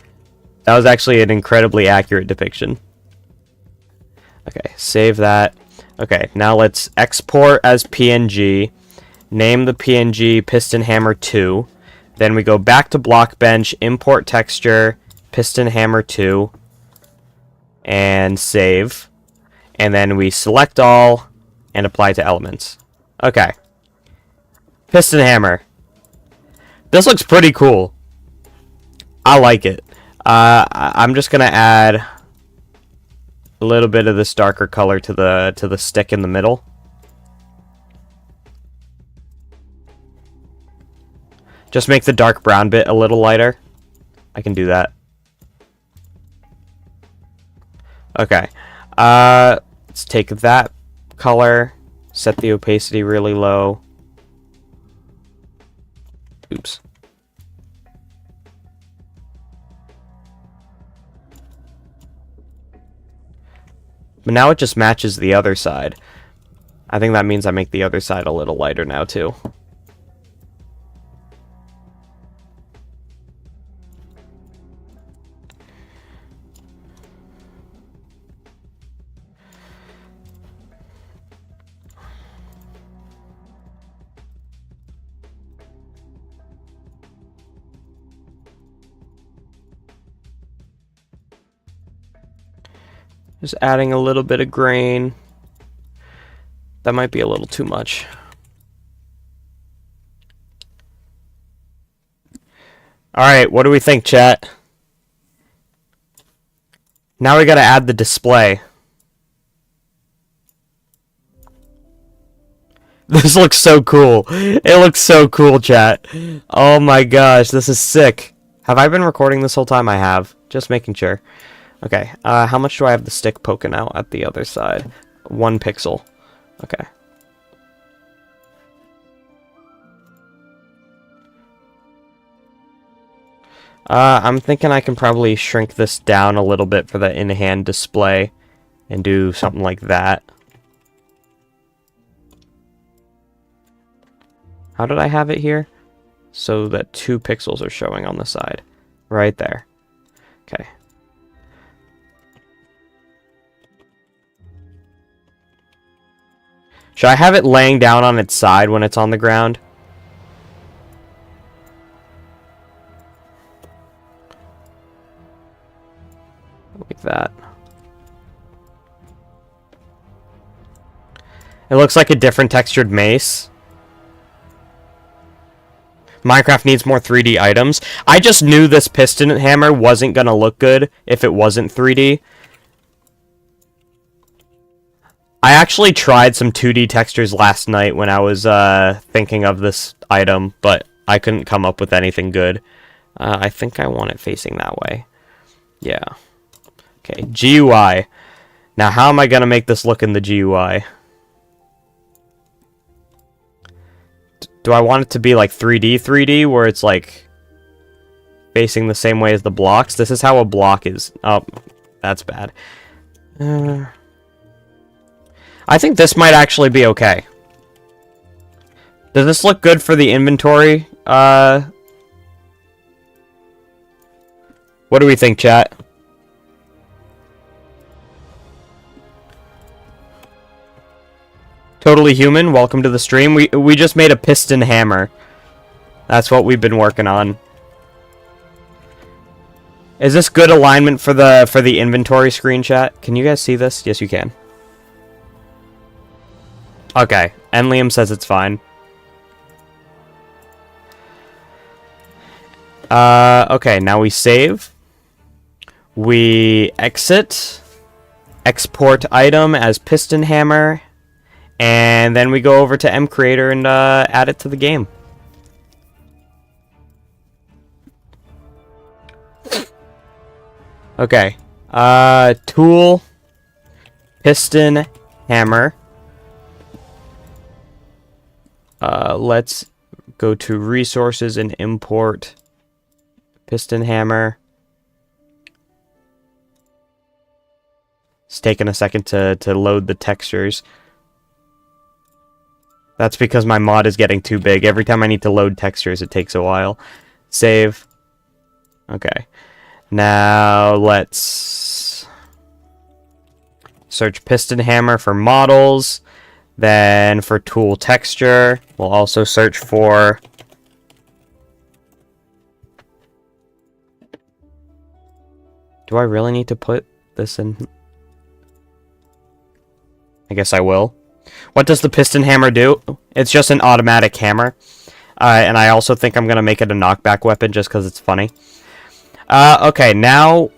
That was actually an incredibly accurate depiction. Okay, save that. Okay, now let's export as PNG. Name the PNG Piston Hammer 2. Then we go back to Blockbench, import texture, Piston Hammer 2, and save. And then we select all and apply to elements. Okay. Piston Hammer. This looks pretty cool. I like it. I'm just gonna add a little bit of this darker color to the stick in the middle. Just make the dark brown bit a little lighter. I can do that. Okay. Let's take that color, set the opacity really low. Oops. But now it just matches the other side. I think that means I make the other side a little lighter now too. Just adding a little bit of grain. That might be a little too much. Alright, what do we think, chat? Now we gotta add the display. This looks so cool. It looks so cool, chat. Oh my gosh, this is sick. Have I been recording this whole time? I have. Just making sure. Okay, how much do I have the stick poking out at the other side? 1 pixel. Okay. I'm thinking I can probably shrink this down a little bit for the in-hand display and do something like that. How did I have it here? So that 2 pixels are showing on the side. Right there. Okay. Should I have it laying down on its side when it's on the ground? Like that. It looks like a different textured mace. Minecraft needs more 3D items. I just knew this piston hammer wasn't gonna look good if it wasn't 3D. I actually tried some 2D textures last night when I was thinking of this item, but I couldn't come up with anything good. I think I want it facing that way. Yeah. Okay, GUI. Now, how am I going to make this look in the GUI? Do I want it to be like 3D, where it's like facing the same way as the blocks. This is how a block is. Oh, that's bad. I think this might actually be okay. Does this look good for the inventory? What do we think, chat? Totally Human, welcome to the stream. We just made a piston hammer. That's what we've been working on. Is this good alignment for the inventory screen, chat? Can you guys see this? Yes, you can. Okay, and Liam says it's fine. Okay, now we save. We exit. Export item as piston hammer. And then we go over to mcreator and add it to the game. Okay. Tool. Piston hammer. Let's go to resources and import piston hammer. It's taking a second to load the textures. That's because my mod is getting too big. Every time I need to load textures, it takes a while. Save. Okay. Now let's search piston hammer for models. Then for tool texture, we'll also search for do I really need to put this in? I guess I will. What does the piston hammer do? It's just an automatic hammer. And I also think I'm going to make it a knockback weapon just because it's funny. Okay, now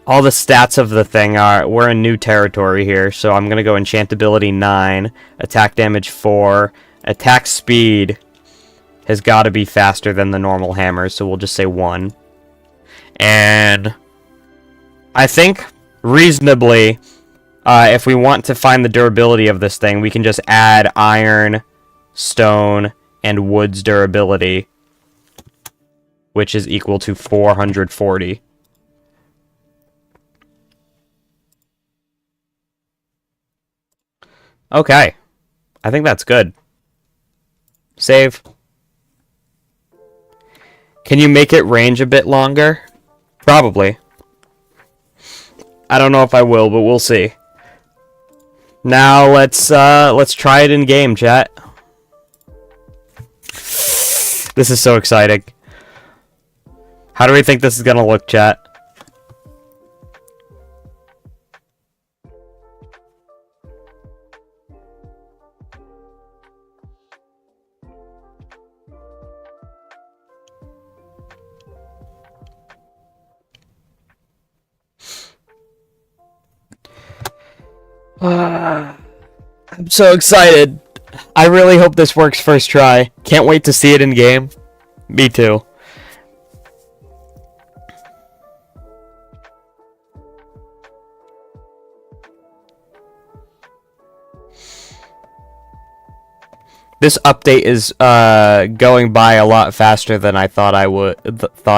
all the stats of the thing are, we're in new territory here, so I'm going to go enchantability 9, attack damage 4, attack speed has got to be faster than the normal hammer, so we'll just say 1. And I think, reasonably, if we want to find the durability of this thing, we can just add iron, stone, and wood's durability, which is equal to 440. Okay. I think that's good. Save. Can you make it range a bit longer? Probably. I don't know if I will, but we'll see. Now let's try it in game, chat. This is so exciting. How do we think this is gonna look, chat? I'm so excited. I really hope this works first try. Can't wait to see it in game. Me too. This update is going by a lot faster than I thought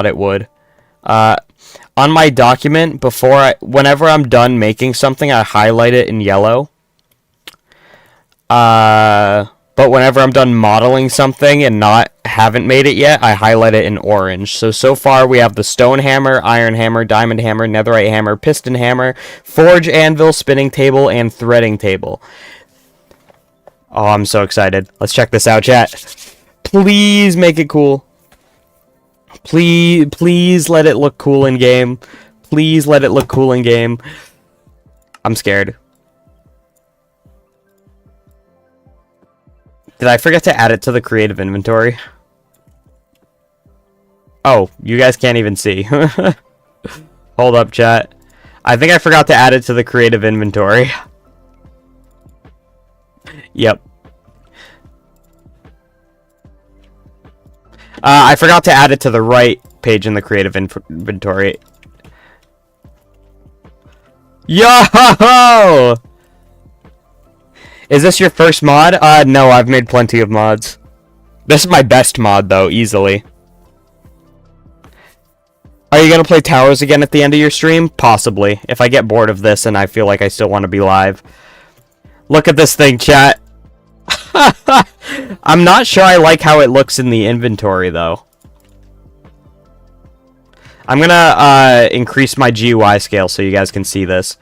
it would. On my document, whenever I'm done making something, I highlight it in yellow. But whenever I'm done modeling something and haven't made it yet, I highlight it in orange. So far we have the stone hammer, iron hammer, diamond hammer, netherite hammer, piston hammer, forge anvil, spinning table, and threading table. Oh, I'm so excited. Let's check this out, chat. Please make it cool. Please let it look cool in game. Please let it look cool in game. I'm scared. Did I forget to add it to the creative inventory? Oh, you guys can't even see. Hold up, chat. I think I forgot to add it to the creative inventory. Yep. I forgot to add it to the right page in the creative inventory. Yo! Is this your first mod? No, I've made plenty of mods. This is my best mod, though, easily. Are you going to play Towers again at the end of your stream? Possibly. If I get bored of this and I feel like I still want to be live. Look at this thing, chat. I'm not sure I like how it looks in the inventory, though. I'm going to increase my GUI scale so you guys can see this.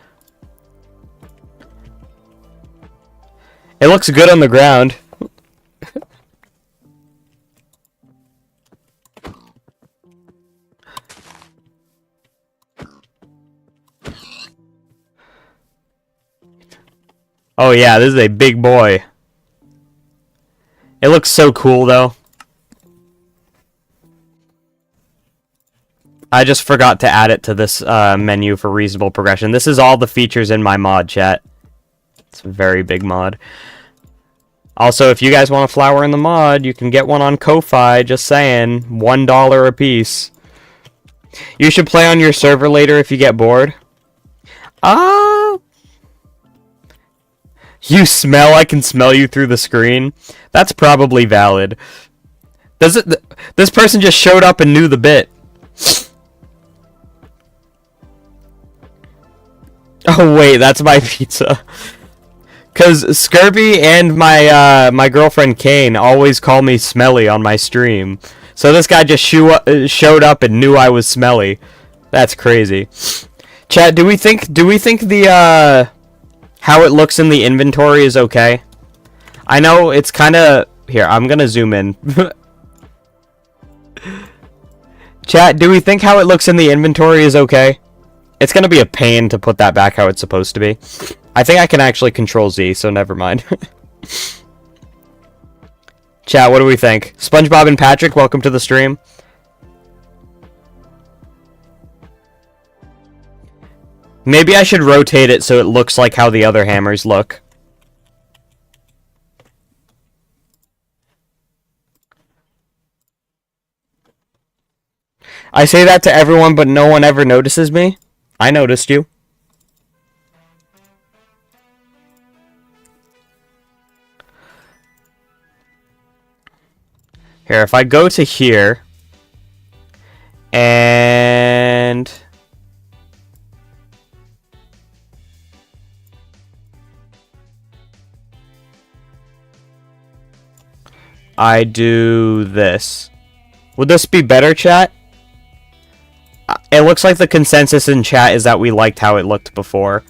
It looks good on the ground. Oh yeah, this is a big boy. It looks so cool though. I just forgot to add it to this menu for reasonable progression. This is all the features in my mod, chat. It's a very big mod. Also, if you guys want a flower in the mod, you can get one on Ko-Fi, just saying. $1 a piece. You should play on your server later if you get bored. You smell, I can smell you through the screen. That's probably valid. This person just showed up and knew the bit. Oh wait, that's my pizza. Cause Skirby and my girlfriend Kane always call me smelly on my stream. So this guy just showed up and knew I was smelly. That's crazy. Chat, do we think the how it looks in the inventory is okay? I know it's kind of... Here, I'm gonna zoom in. Chat, do we think how it looks in the inventory is okay? It's gonna be a pain to put that back how it's supposed to be. I think I can actually control Z, so never mind. Chat, what do we think? SpongeBob and Patrick, welcome to the stream. Maybe I should rotate it so it looks like how the other hammers look. I say that to everyone, but no one ever notices me. I noticed you. Here, if I go to here, and I do this. Would this be better, chat? It looks like the consensus in chat is that we liked how it looked before.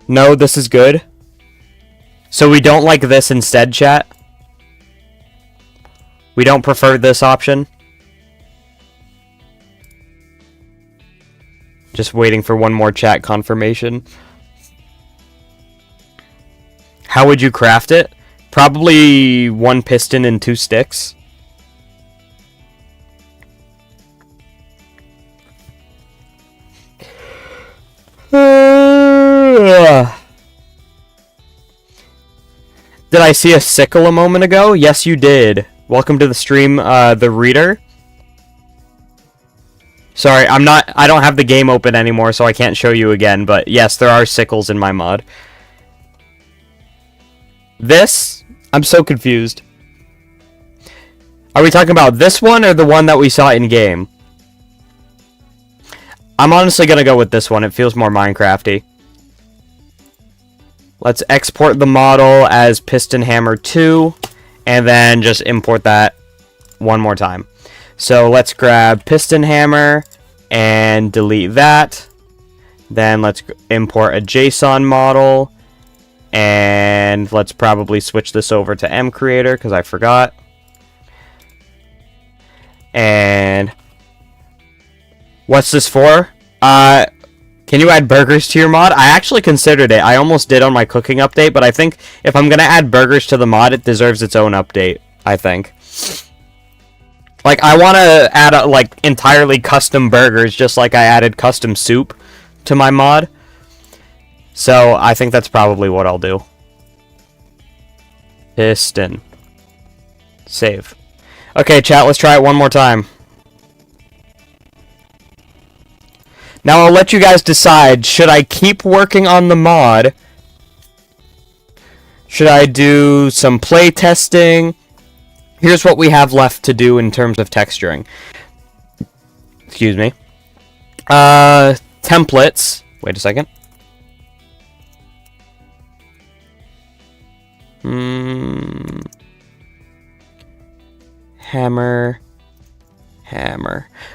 No, this is good. So we don't like this instead, chat? We don't prefer this option? Just waiting for one more chat confirmation. How would you craft it? Probably 1 piston and 2 sticks. Did I see a sickle a moment ago? Yes, you did. Welcome to the stream, the reader. Sorry, I don't have the game open anymore, so I can't show you again, but yes, there are sickles in my mod. This? I'm so confused. Are we talking about this one or the one that we saw in game? I'm honestly gonna go with this one. It feels more Minecrafty. Let's export the model as Piston Hammer 2, and then just import that one more time. So let's grab Piston Hammer and delete that. Then let's import a JSON model, and let's probably switch this over to mCreator because I forgot. And what's this for? Can you add burgers to your mod? I actually considered it. I almost did on my cooking update, but I think if I'm gonna add burgers to the mod, it deserves its own update, I think. Like, I want to add, like, entirely custom burgers, just like I added custom soup to my mod. So, I think that's probably what I'll do. Piston. Save. Okay, chat, let's try it one more time. Now I'll let you guys decide, should I keep working on the mod? Should I do some play testing? Here's what we have left to do in terms of texturing. Excuse me. Templates. Wait a second. Hammer.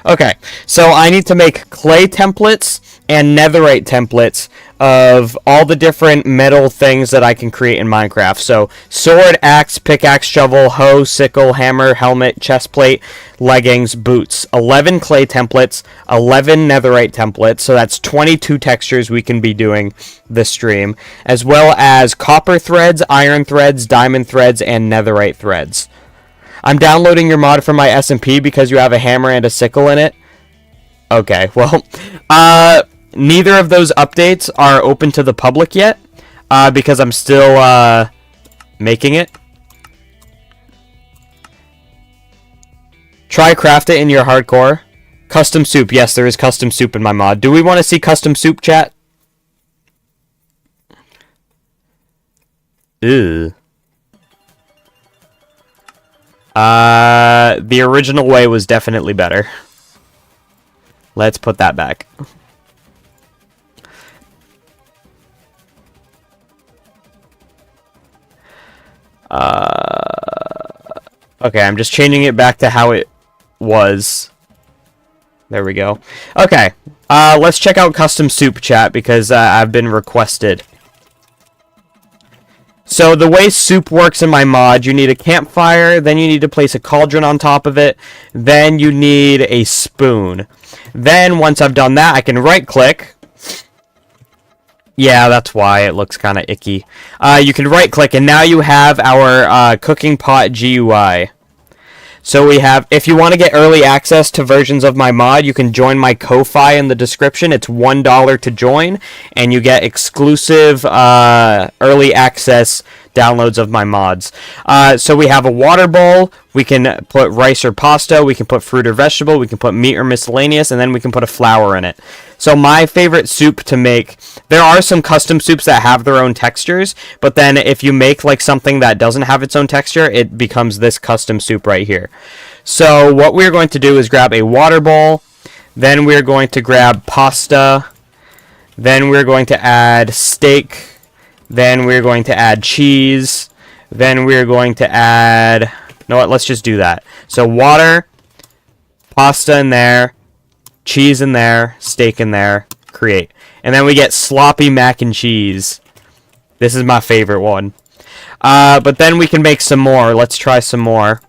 Okay, so I need to make clay templates and netherite templates of all the different metal things that I can create in Minecraft. So sword, axe, pickaxe, shovel, hoe, sickle, hammer, helmet, chestplate, leggings, boots. 11 clay templates, 11 netherite templates, so that's 22 textures we can be doing this stream, as well as copper threads, iron threads, diamond threads, and netherite threads. I'm downloading your mod for my SMP because you have a hammer and a sickle in it. Okay, well, neither of those updates are open to the public yet, because I'm still, making it. Try craft it in your hardcore. Custom soup, yes, there is custom soup in my mod. Do we want to see custom soup, chat? Ew. The original way was definitely better. Let's put that back. Okay, I'm just changing it back to how it was. There we go. Okay, let's check out custom soup, chat, because I've been requested. So the way soup works in my mod, you need a campfire, then you need to place a cauldron on top of it, then you need a spoon. Then once I've done that, I can right click. Yeah, that's why it looks kind of icky. You can right click and now you have our cooking pot GUI. So we have, if you want to get early access to versions of my mod, you can join my Ko-Fi in the description. It's $1 to join, and you get exclusive early access downloads of my mods. So we have a water bowl. We can put rice or pasta. We can put fruit or vegetable. We can put meat or miscellaneous, and then we can put a flour in it. So my favorite soup to make, there are some custom soups that have their own textures, but then if you make like something that doesn't have its own texture, it becomes this custom soup right here. So what we're going to do is grab a water bowl, then we're going to grab pasta, then we're going to add steak, then we're going to add cheese, then we're going to add, you know what, let's just do that. So water, pasta in there, cheese in there, steak in there, create. And then we get sloppy mac and cheese. This is my favorite one. But then we can make some more. Let's try some more.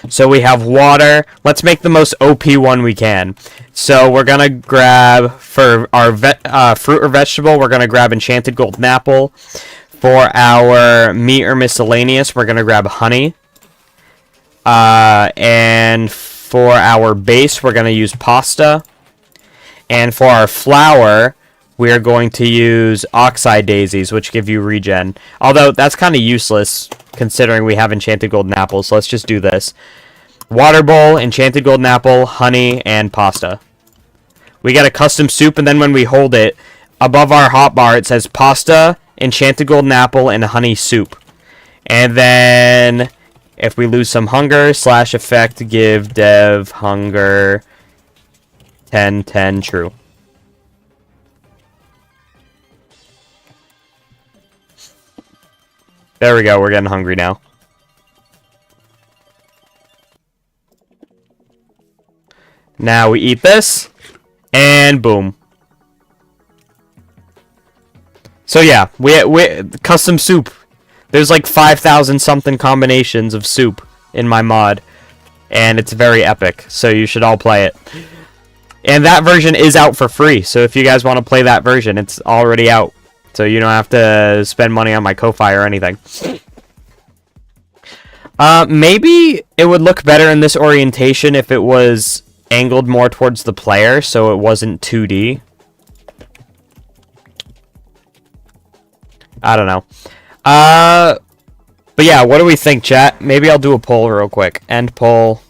So we have water. Let's make the most OP one we can. So we're going to grab, for our fruit or vegetable, we're going to grab enchanted golden apple. For our meat or miscellaneous, we're going to grab honey. And for our base, we're going to use pasta. And for our flour, we're going to use oxide daisies, which give you regen. Although, that's kind of useless, considering we have enchanted golden apples. So let's just do this. Water bowl, enchanted golden apple, honey, and pasta. We get a custom soup, and then when we hold it, above our hotbar, it says pasta, enchanted golden apple, and honey soup. And then, if we lose some hunger, slash effect, give dev hunger 10 true. There we go, we're getting hungry now. Now we eat this, and boom. So yeah, we custom soup. There's like 5,000 something combinations of soup in my mod, and it's very epic, so you should all play it. And that version is out for free, so if you guys want to play that version, it's already out. So you don't have to spend money on my Ko-Fi or anything. Maybe it would look better in this orientation if it was angled more towards the player, so it wasn't 2D. I don't know. But yeah, what do we think, chat? Maybe I'll do a poll real quick. End poll.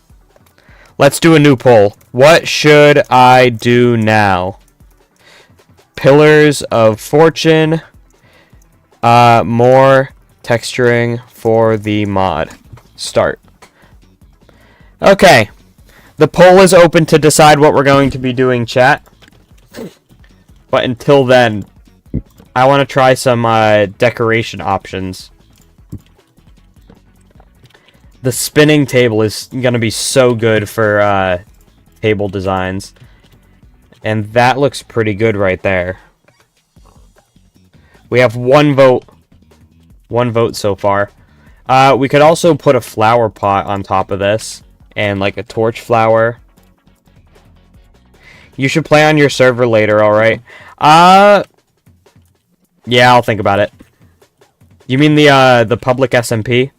Let's do a new poll. What should I do now? Pillars of Fortune. More texturing for the mod. Start. Okay. The poll is open to decide what we're going to be doing, chat. But until then, I want to try some decoration options. The spinning table is going to be so good for table designs. And that looks pretty good right there. We have one vote. One vote so far. We could also put a flower pot on top of this. And like a torch flower. You should play on your server later, alright? Yeah, I'll think about it. You mean the public SMP?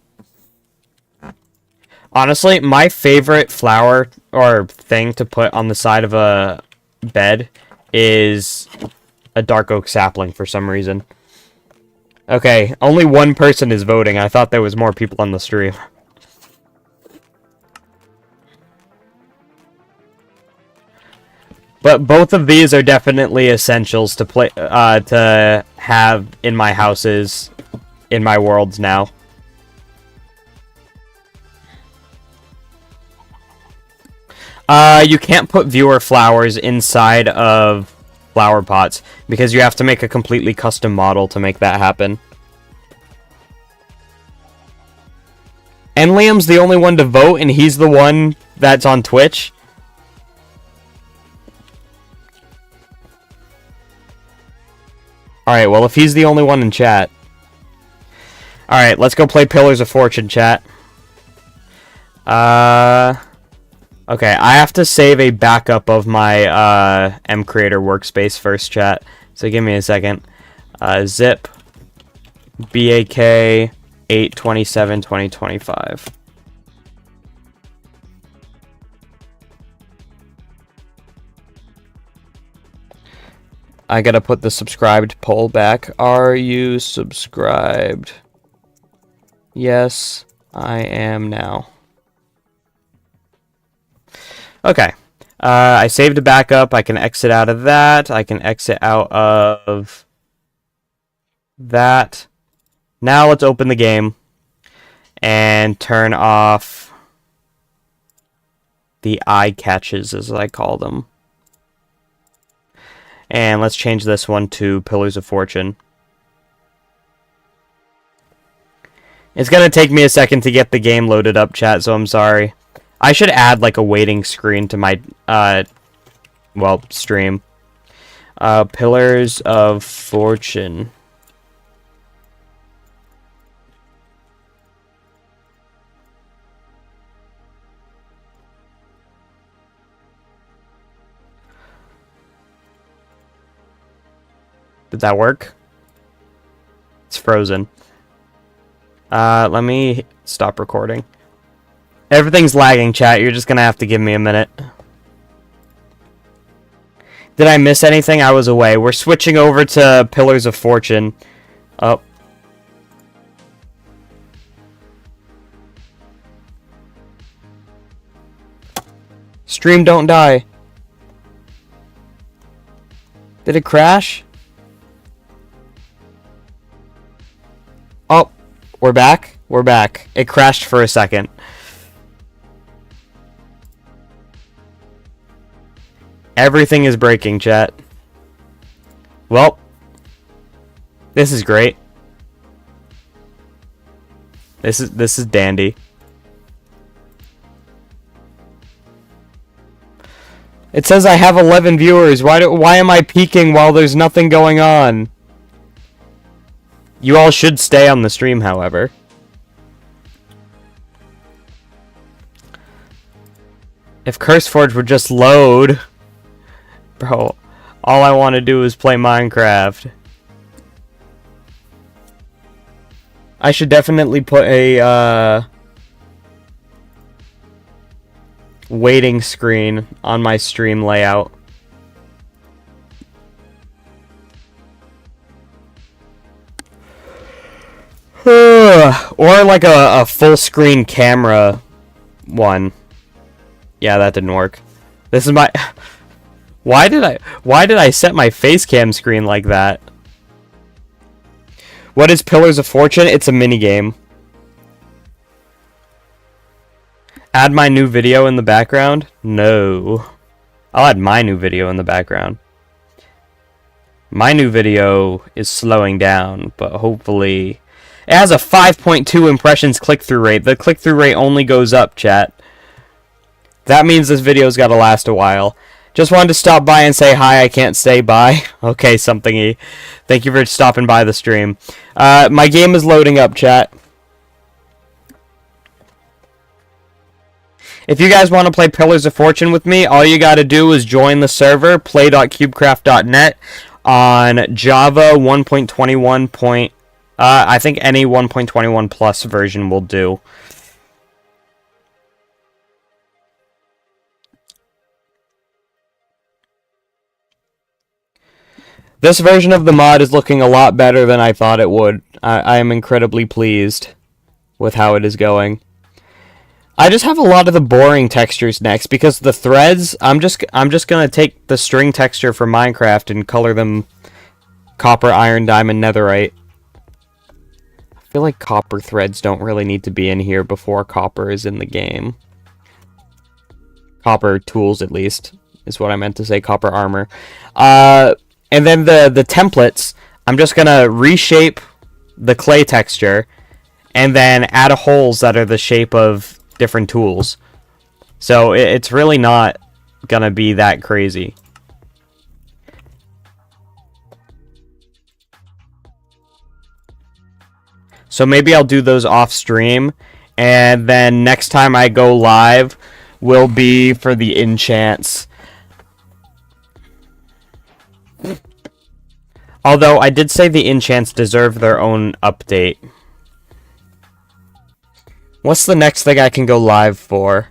Honestly, my favorite flower or thing to put on the side of a bed is a dark oak sapling for some reason. Okay, only one person is voting. I thought there was more people on the stream. But both of these are definitely essentials to play to have in my houses, in my worlds now. You can't put viewer flowers inside of flower pots because you have to make a completely custom model to make that happen. And Liam's the only one to vote, and he's the one that's on Twitch. Alright, well, if he's the only one in chat. Alright, let's go play Pillars of Fortune, chat. Okay, I have to save a backup of my mCreator workspace first, chat. So give me a second. Zip BAK 8/27/2025. I gotta put the subscribed poll back. Are you subscribed? Yes, I am now. Okay. I saved a backup. I can exit out of that. I can exit out of that. Now let's open the game and turn off the eye catches, as I call them. And let's change this one to Pillars of Fortune. It's gonna take me a second to get the game loaded up, chat, so I'm sorry. I should add like a waiting screen to my well, stream. Pillars of Fortune. Did that work? It's frozen. Let me stop recording. Everything's lagging, chat. You're just gonna have to give me a minute. Did I miss anything? I was away. We're switching over to Pillars of Fortune. Oh. Stream don't die. Did it crash? Oh, we're back. We're back. It crashed for a second. Everything is breaking, chat. Well, this is great. This is dandy. It says I have 11 viewers. Why am I peeking while there's nothing going on? You all should stay on the stream, however. If CurseForge would just load... Bro, all I want to do is play Minecraft. I should definitely put a, waiting screen on my stream layout. Or like a full screen camera one. Yeah, that didn't work. This is my... Why did I set my face cam screen like that? What is Pillars of Fortune? It's a minigame. Add my new video in the background? No. I'll add my new video in the background. My new video is slowing down, but hopefully... It has a 5.2 impressions click-through rate. The click-through rate only goes up, chat. That means this video's gotta last a while. Just wanted to stop by and say hi, I can't say bye. Okay, somethingy. Thank you for stopping by the stream. My game is loading up, chat. If you guys want to play Pillars of Fortune with me, all you gotta do is join the server, play.cubecraft.net, on Java 1.21. I think any 1.21 plus version will do. This version of the mod is looking a lot better than I thought it would. I am incredibly pleased with how it is going. I just have a lot of the boring textures next because the threads, I'm just gonna take the string texture from Minecraft and color them copper, iron, diamond, netherite. I feel like copper threads don't really need to be in here before copper is in the game. Copper tools, at least, is what I meant to say. Copper armor. And then the templates, I'm just gonna reshape the clay texture and then add holes that are the shape of different tools. So it's really not gonna be that crazy. So maybe I'll do those off stream, and then next time I go live will be for the enchants. Although, I did say the enchants deserve their own update. What's the next thing I can go live for?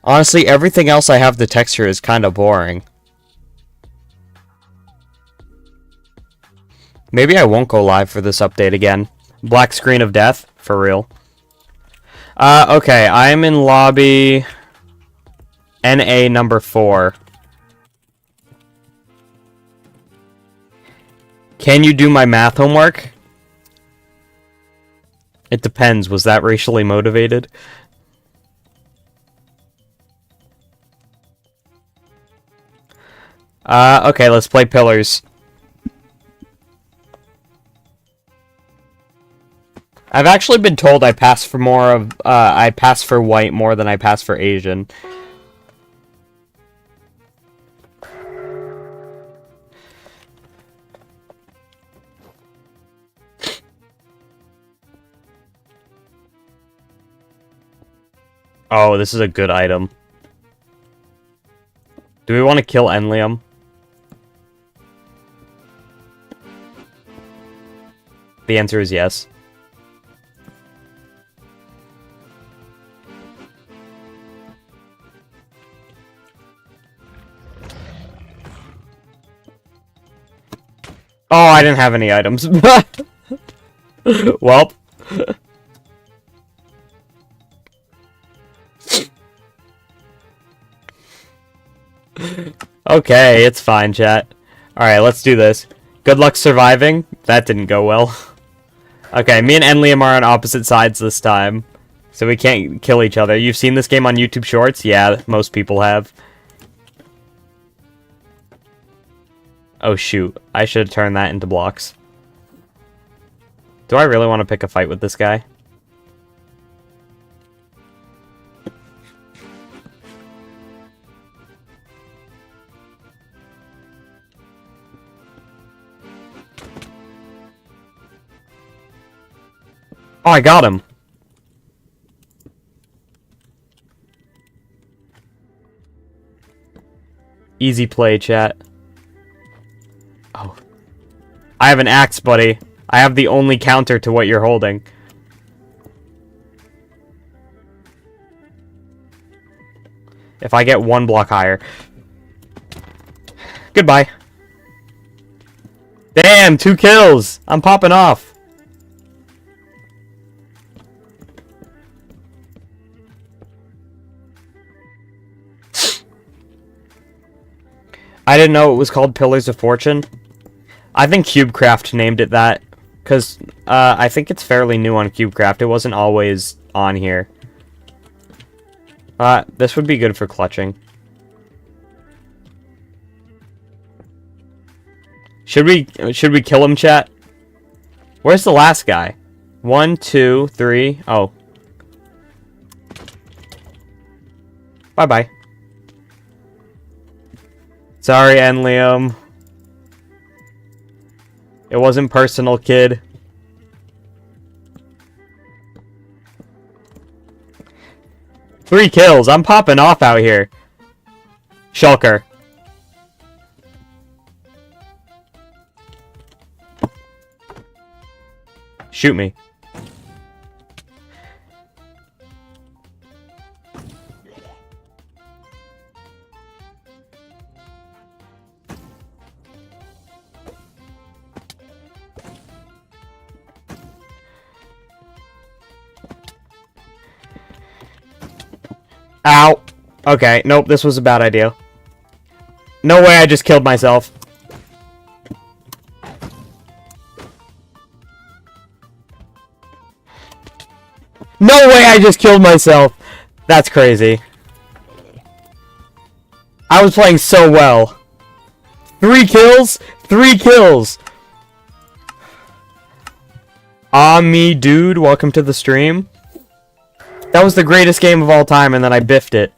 Honestly, everything else I have the texture is kind of boring. Maybe I won't go live for this update again. Black screen of death? For real. Okay, I'm in lobby NA number 4. Can you do my math homework? It depends. Was that racially motivated? Okay, let's play Pillars. I've actually been told I pass for more of, I pass for white more than I pass for Asian. Oh, this is a good item. Do we want to kill Enlium? The answer is yes. Oh, I didn't have any items. Well. Okay, it's fine, chat. Alright, let's do this. Good luck surviving. That didn't go well. Okay, me and Enlium are on opposite sides this time. So we can't kill each other. You've seen this game on YouTube Shorts? Yeah, most people have. Oh shoot, I should have turned that into blocks. Do I really want to pick a fight with this guy? Oh, I got him! Easy play, chat. Oh. I have an axe, buddy. I have the only counter to what you're holding. If I get one block higher. Goodbye. Damn, 2 kills! I'm popping off. I didn't know it was called Pillars of Fortune. I think CubeCraft named it that, because I think it's fairly new on CubeCraft. It wasn't always on here. This would be good for clutching. Should we kill him, chat? Where's the last guy? 1, 2, 3. Oh. Bye-bye. Sorry, Liam. It wasn't personal, kid. Three kills. I'm popping off out here. Shulker. Shoot me. Ow. Okay, nope, this was a bad idea. No way I just killed myself. No way I just killed myself. That's crazy. I was playing so well. 3 kills? 3 kills! Ah, me dude, welcome to the stream. That was the greatest game of all time, and then I biffed it.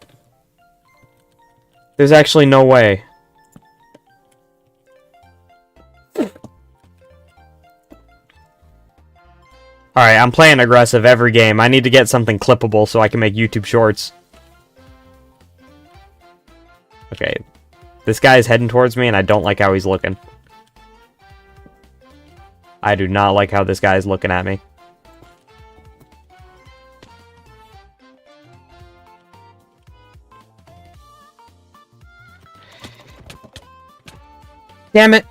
There's actually no way. Alright, I'm playing aggressive every game. I need to get something clippable so I can make YouTube shorts. Okay. This guy is heading towards me, and I don't like how he's looking. I do not like how this guy is looking at me. Damn it.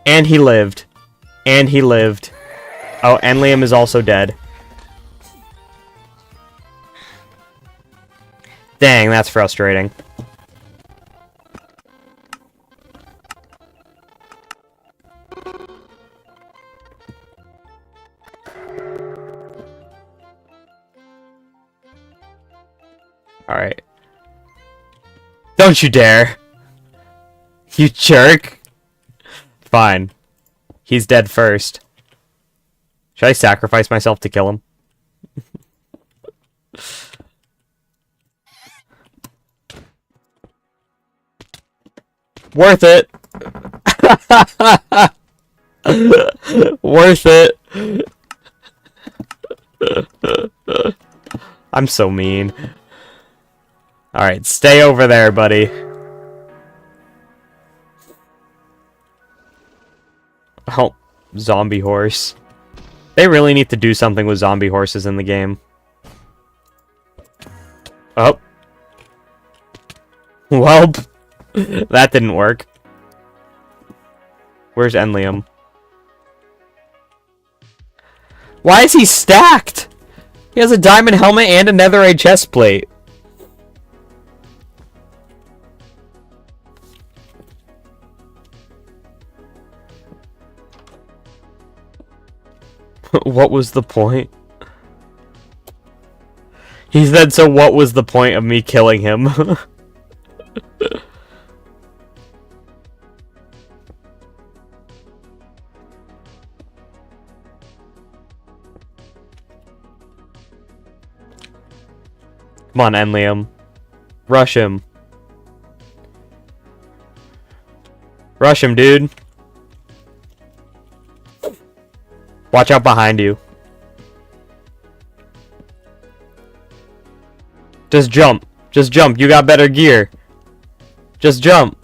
And he lived. And he lived. Oh, and Liam is also dead. Dang, that's frustrating. Alright. Don't you dare! You jerk! Fine. He's dead first. Should I sacrifice myself to kill him? Worth it! Worth it! I'm so mean. Alright, stay over there, buddy. Oh, zombie horse. They really need to do something with zombie horses in the game. Oh. Well, that didn't work. Where's Enliam? Why is he stacked? He has a diamond helmet and a netherite chest plate. What was the point? He said, so what was the point of me killing him? Come on, Enliam. Rush him. Rush him, dude. Watch out behind you. Just jump. Just jump. You got better gear. Just jump.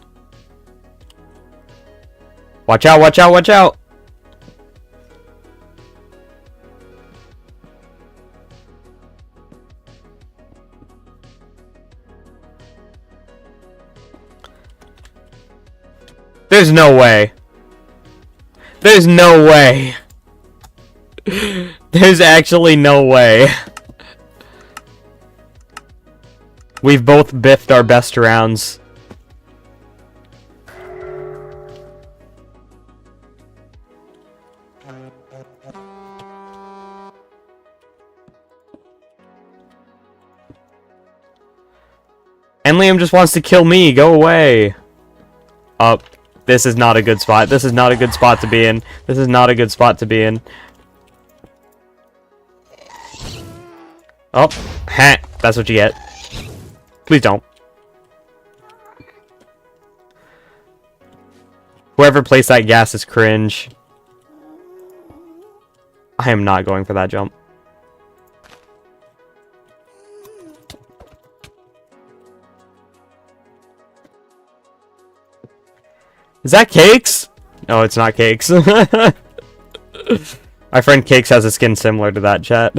Watch out, watch out, watch out. There's no way. There's no way. There's actually no way. We've both biffed our best rounds. And Liam just wants to kill me. Go away. Up. This is not a good spot. This is not a good spot to be in. This is not a good spot to be in. Oh. Ha. That's what you get. Please don't. Whoever placed that gas is cringe. I am not going for that jump. Is that Cakes? No, it's not Cakes. My friend Cakes has a skin similar to that, chat.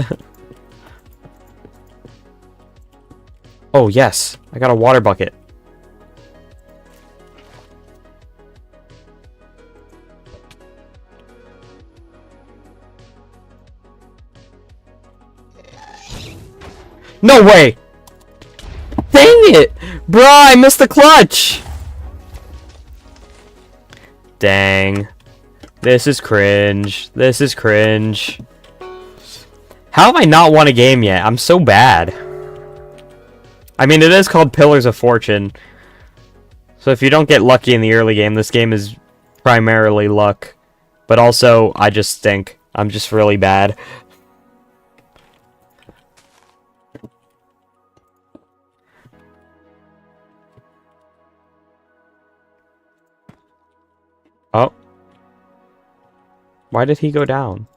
Oh, yes. I got a water bucket. No way! Dang it! Bruh, I missed the clutch! Dang. This is cringe. This is cringe. How have I not won a game yet? I'm so bad. I mean, it is called Pillars of Fortune. So if you don't get lucky in the early game, this game is primarily luck. But also, I just stink. I'm just really bad. Oh. Why did he go down?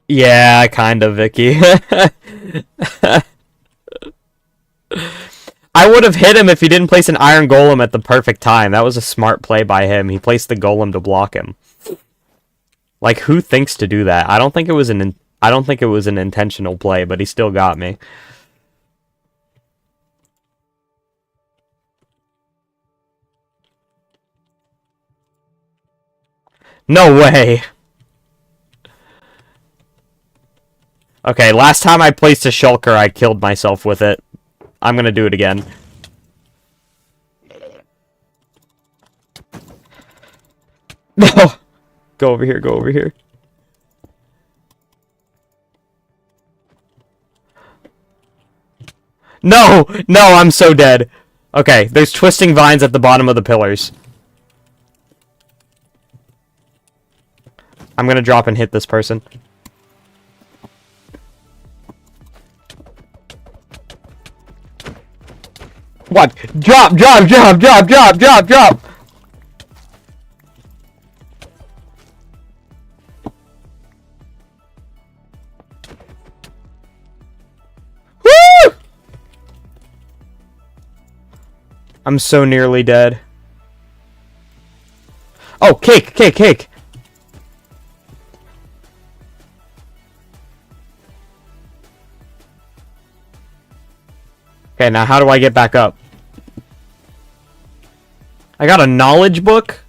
Yeah, kind of, Vicky. I would have hit him if he didn't place an iron golem at the perfect time. That was a smart play by him. He placed the golem to block him. Like, who thinks to do that? I don't think it was an intentional play, but he still got me. No way. Okay, last time I placed a shulker, I killed myself with it. I'm gonna do it again. No! Go over here, go over here. No! No, I'm so dead. Okay, there's twisting vines at the bottom of the pillars. I'm gonna drop and hit this person. What? Drop, drop, drop, drop, drop, drop, drop! Woo! I'm so nearly dead. Oh, cake, cake, cake! Okay, now how do I get back up? I got a knowledge book?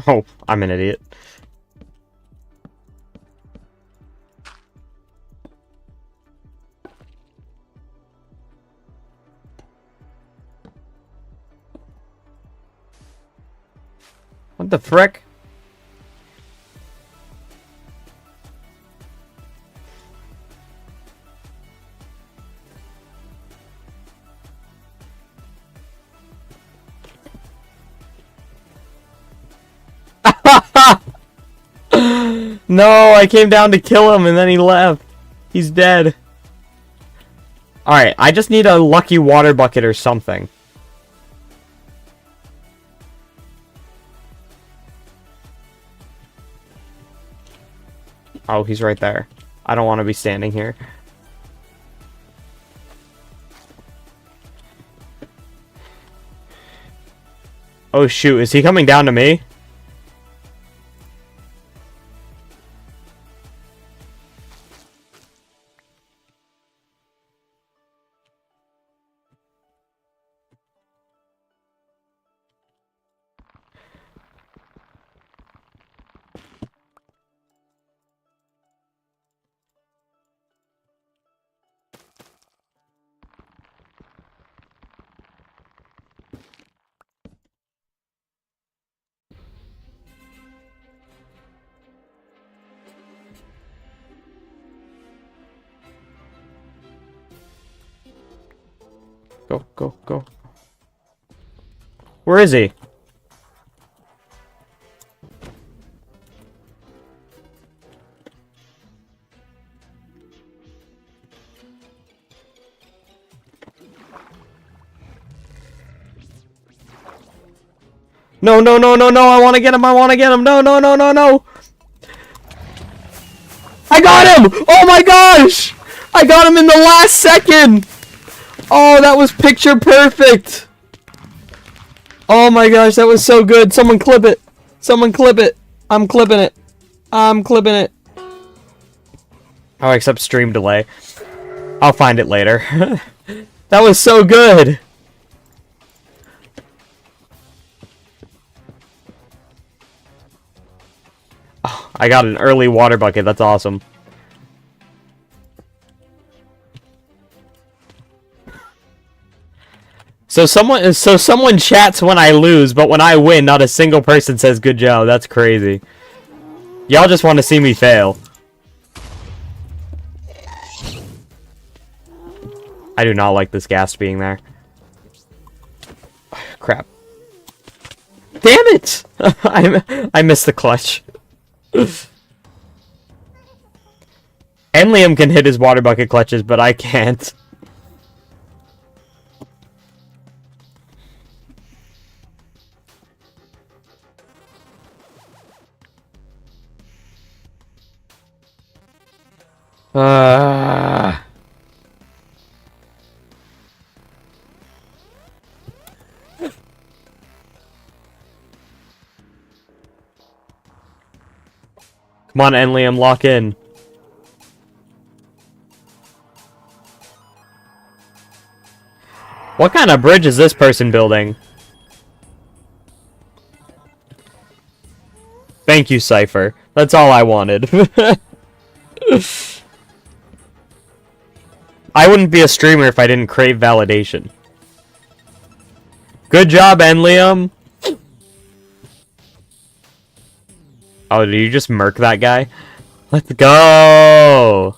Oh, I'm an idiot. What the frick? No, I came down to kill him and then he left. He's dead. Alright, I just need a lucky water bucket or something. Oh, he's right there. I don't want to be standing here. Oh shoot, is he coming down to me? Go, go, go. Where is he? No, no, no, no, no, I want to get him, I want to get him. No, no, no, no, no. I got him! Oh my gosh! I got him in the last second! Oh, that was picture perfect! Oh my gosh, that was so good. Someone clip it. Someone clip it. I'm clipping it. I'm clipping it. Oh, except stream delay. I'll find it later. That was so good! Oh, I got an early water bucket. That's awesome. So someone chats when I lose, but when I win, not a single person says good job. That's crazy. Y'all just want to see me fail. I do not like this ghast being there. Crap. Damn it! I missed the clutch. And Liam can hit his water bucket clutches, but I can't. Come on, Liam, lock in. What kind of bridge is this person building? Thank you, Cypher. That's all I wanted. I wouldn't be a streamer if I didn't crave validation. Good job, Liam. Oh, did you just murk that guy? Let's go!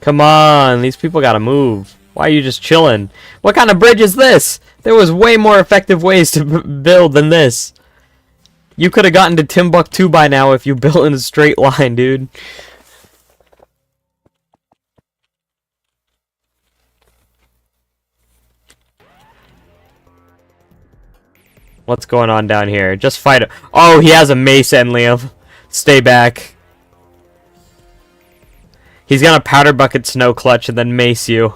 Come on, these people gotta move. Why are you just chilling? What kind of bridge is this? There was way more effective ways to build than this. You could have gotten to Timbuktu by now if you built in a straight line, dude. What's going on down here? Just fight it. Oh, he has a mace, Liam. Stay back. He's gonna powder bucket snow clutch and then mace you.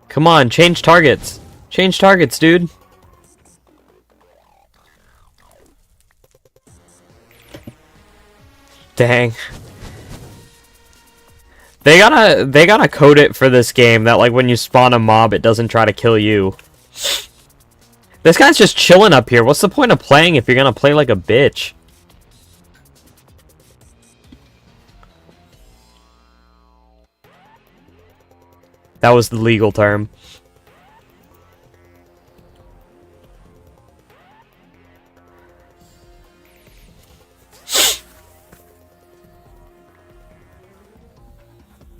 Come on, change targets. Change targets, dude. Dang. They gotta code it for this game that like when you spawn a mob it doesn't try to kill you. This guy's just chilling up here. What's the point of playing if you're gonna play like a bitch? That was the legal term.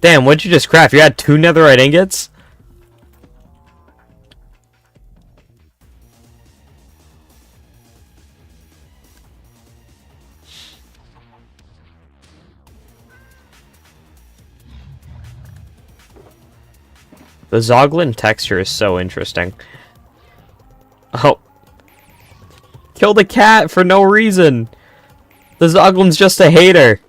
Damn, what'd you just craft? You had 2 netherite ingots? The Zoglin texture is so interesting. Oh. Kill the cat for no reason. The Zoglin's just a hater.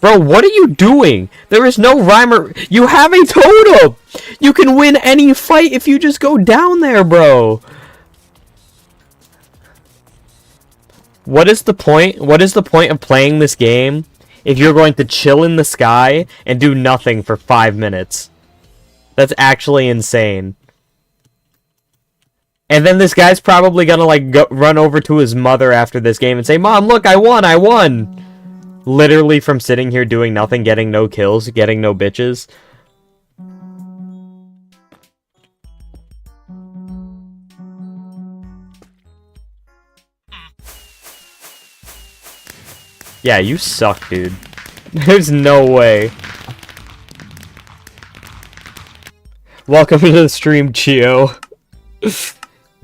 Bro, what are you doing? There is no rhyme or... You have a totem! You can win any fight if you just go down there, bro. What is the point? What is the point of playing this game if you're going to chill in the sky and do nothing for 5 minutes? That's actually insane. And then this guy's probably gonna, like, run over to his mother after this game and say, Mom, look, I won, I won! Literally from sitting here doing nothing, getting no kills, getting no bitches. Yeah, you suck, dude. There's no way. Welcome to the stream, Chio.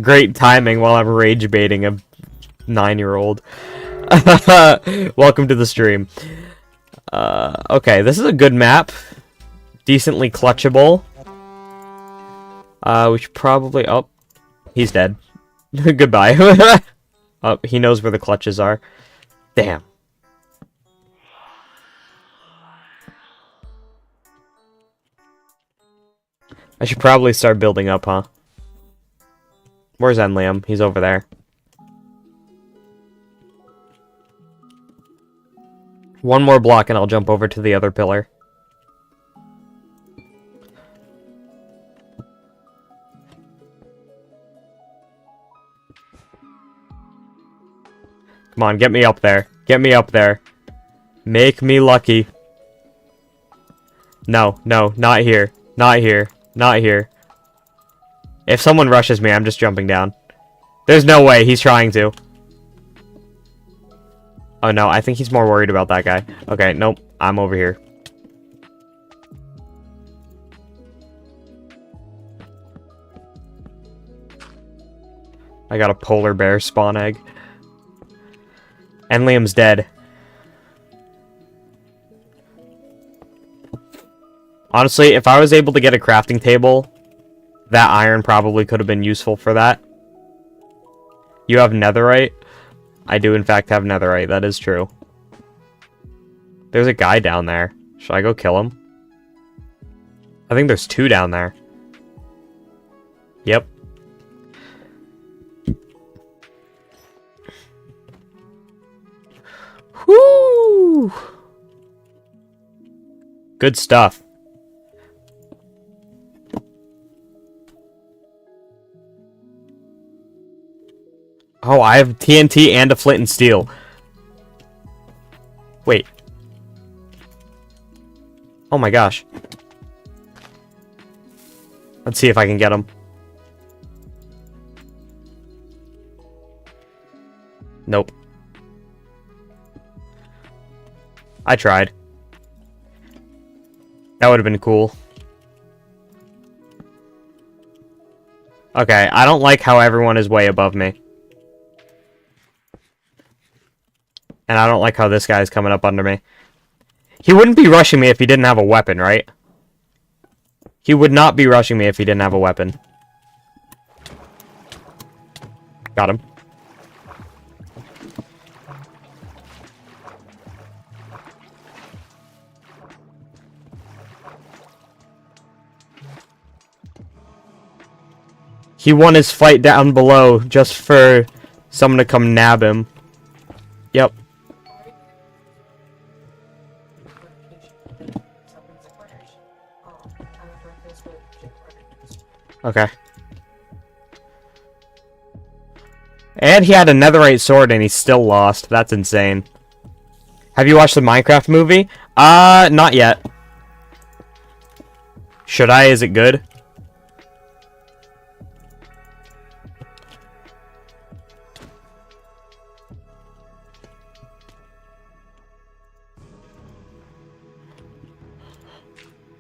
Great timing while I'm rage baiting a 9-year-old. Welcome to the stream. Okay, this is a good map. Decently clutchable. We should probably... Oh, he's dead. Goodbye. Oh, he knows where the clutches are. Damn. I should probably start building up, huh? Where's Enliam? He's over there. One more block and I'll jump over to the other pillar. Come on, get me up there. Get me up there. Make me lucky. No, no, not here. Not here. Not here. If someone rushes me, I'm just jumping down. There's no way he's trying to. Oh no, I think he's more worried about that guy. Okay, nope. I'm over here. I got a polar bear spawn egg. And Liam's dead. Honestly, if I was able to get a crafting table, that iron probably could have been useful for that. You have netherite? I do in fact have netherite, that is true. There's a guy down there. Should I go kill him? I think there's 2 down there. Yep. Whoo! Good stuff. Oh, I have TNT and a flint and steel. Wait. Oh my gosh. Let's see if I can get him. Nope. I tried. That would have been cool. Okay, I don't like how everyone is way above me. And I don't like how this guy's coming up under me. He wouldn't be rushing me if he didn't have a weapon, right? He would not be rushing me if he didn't have a weapon. Got him. He won his fight down below just for someone to come nab him. Yep. Okay. And he had a netherite sword and he still lost. That's insane. Have you watched the Minecraft movie? Not yet. Should I? Is it good?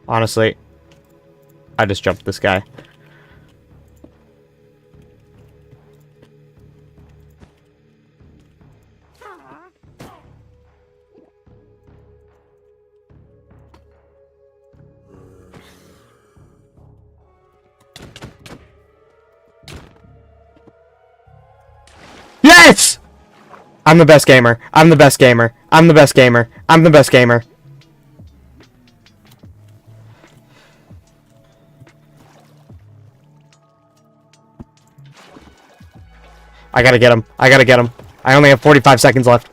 Honestly, I just jumped this guy. Yes! I'm the best gamer. I'm the best gamer. I'm the best gamer. I'm the best gamer. I gotta get him. I gotta get him. I only have 45 seconds left.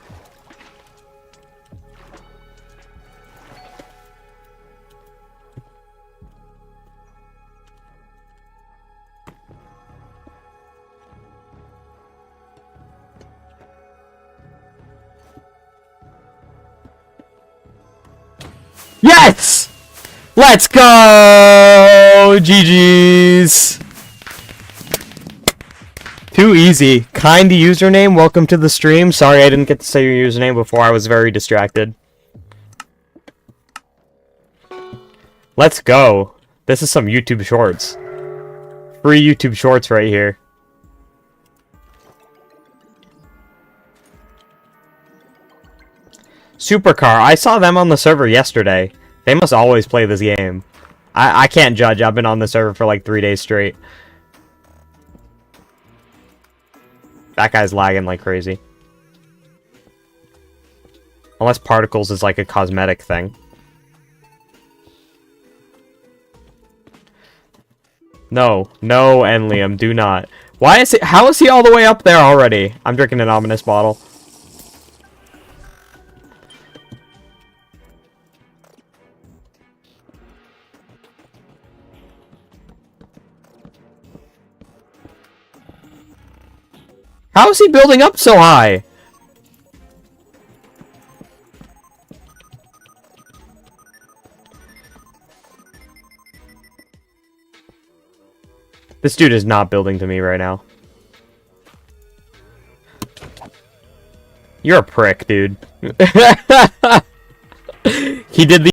Yes! Let's go! GG's. Too easy. Kind username. Welcome to the stream. Sorry I didn't get to say your username before. I was very distracted. Let's go. This is some YouTube Shorts. Free YouTube Shorts right here. Supercar. I saw them on the server yesterday. They must always play this game. I can't judge. I've been on the server for like 3 days straight. That guy's lagging like crazy. Unless particles is like a cosmetic thing. No. No, Enliam. Do not. Why is it? How is he all the way up there already? I'm drinking an ominous bottle. How is he building up so high? This dude is not building to me right now. You're a prick, dude. He did the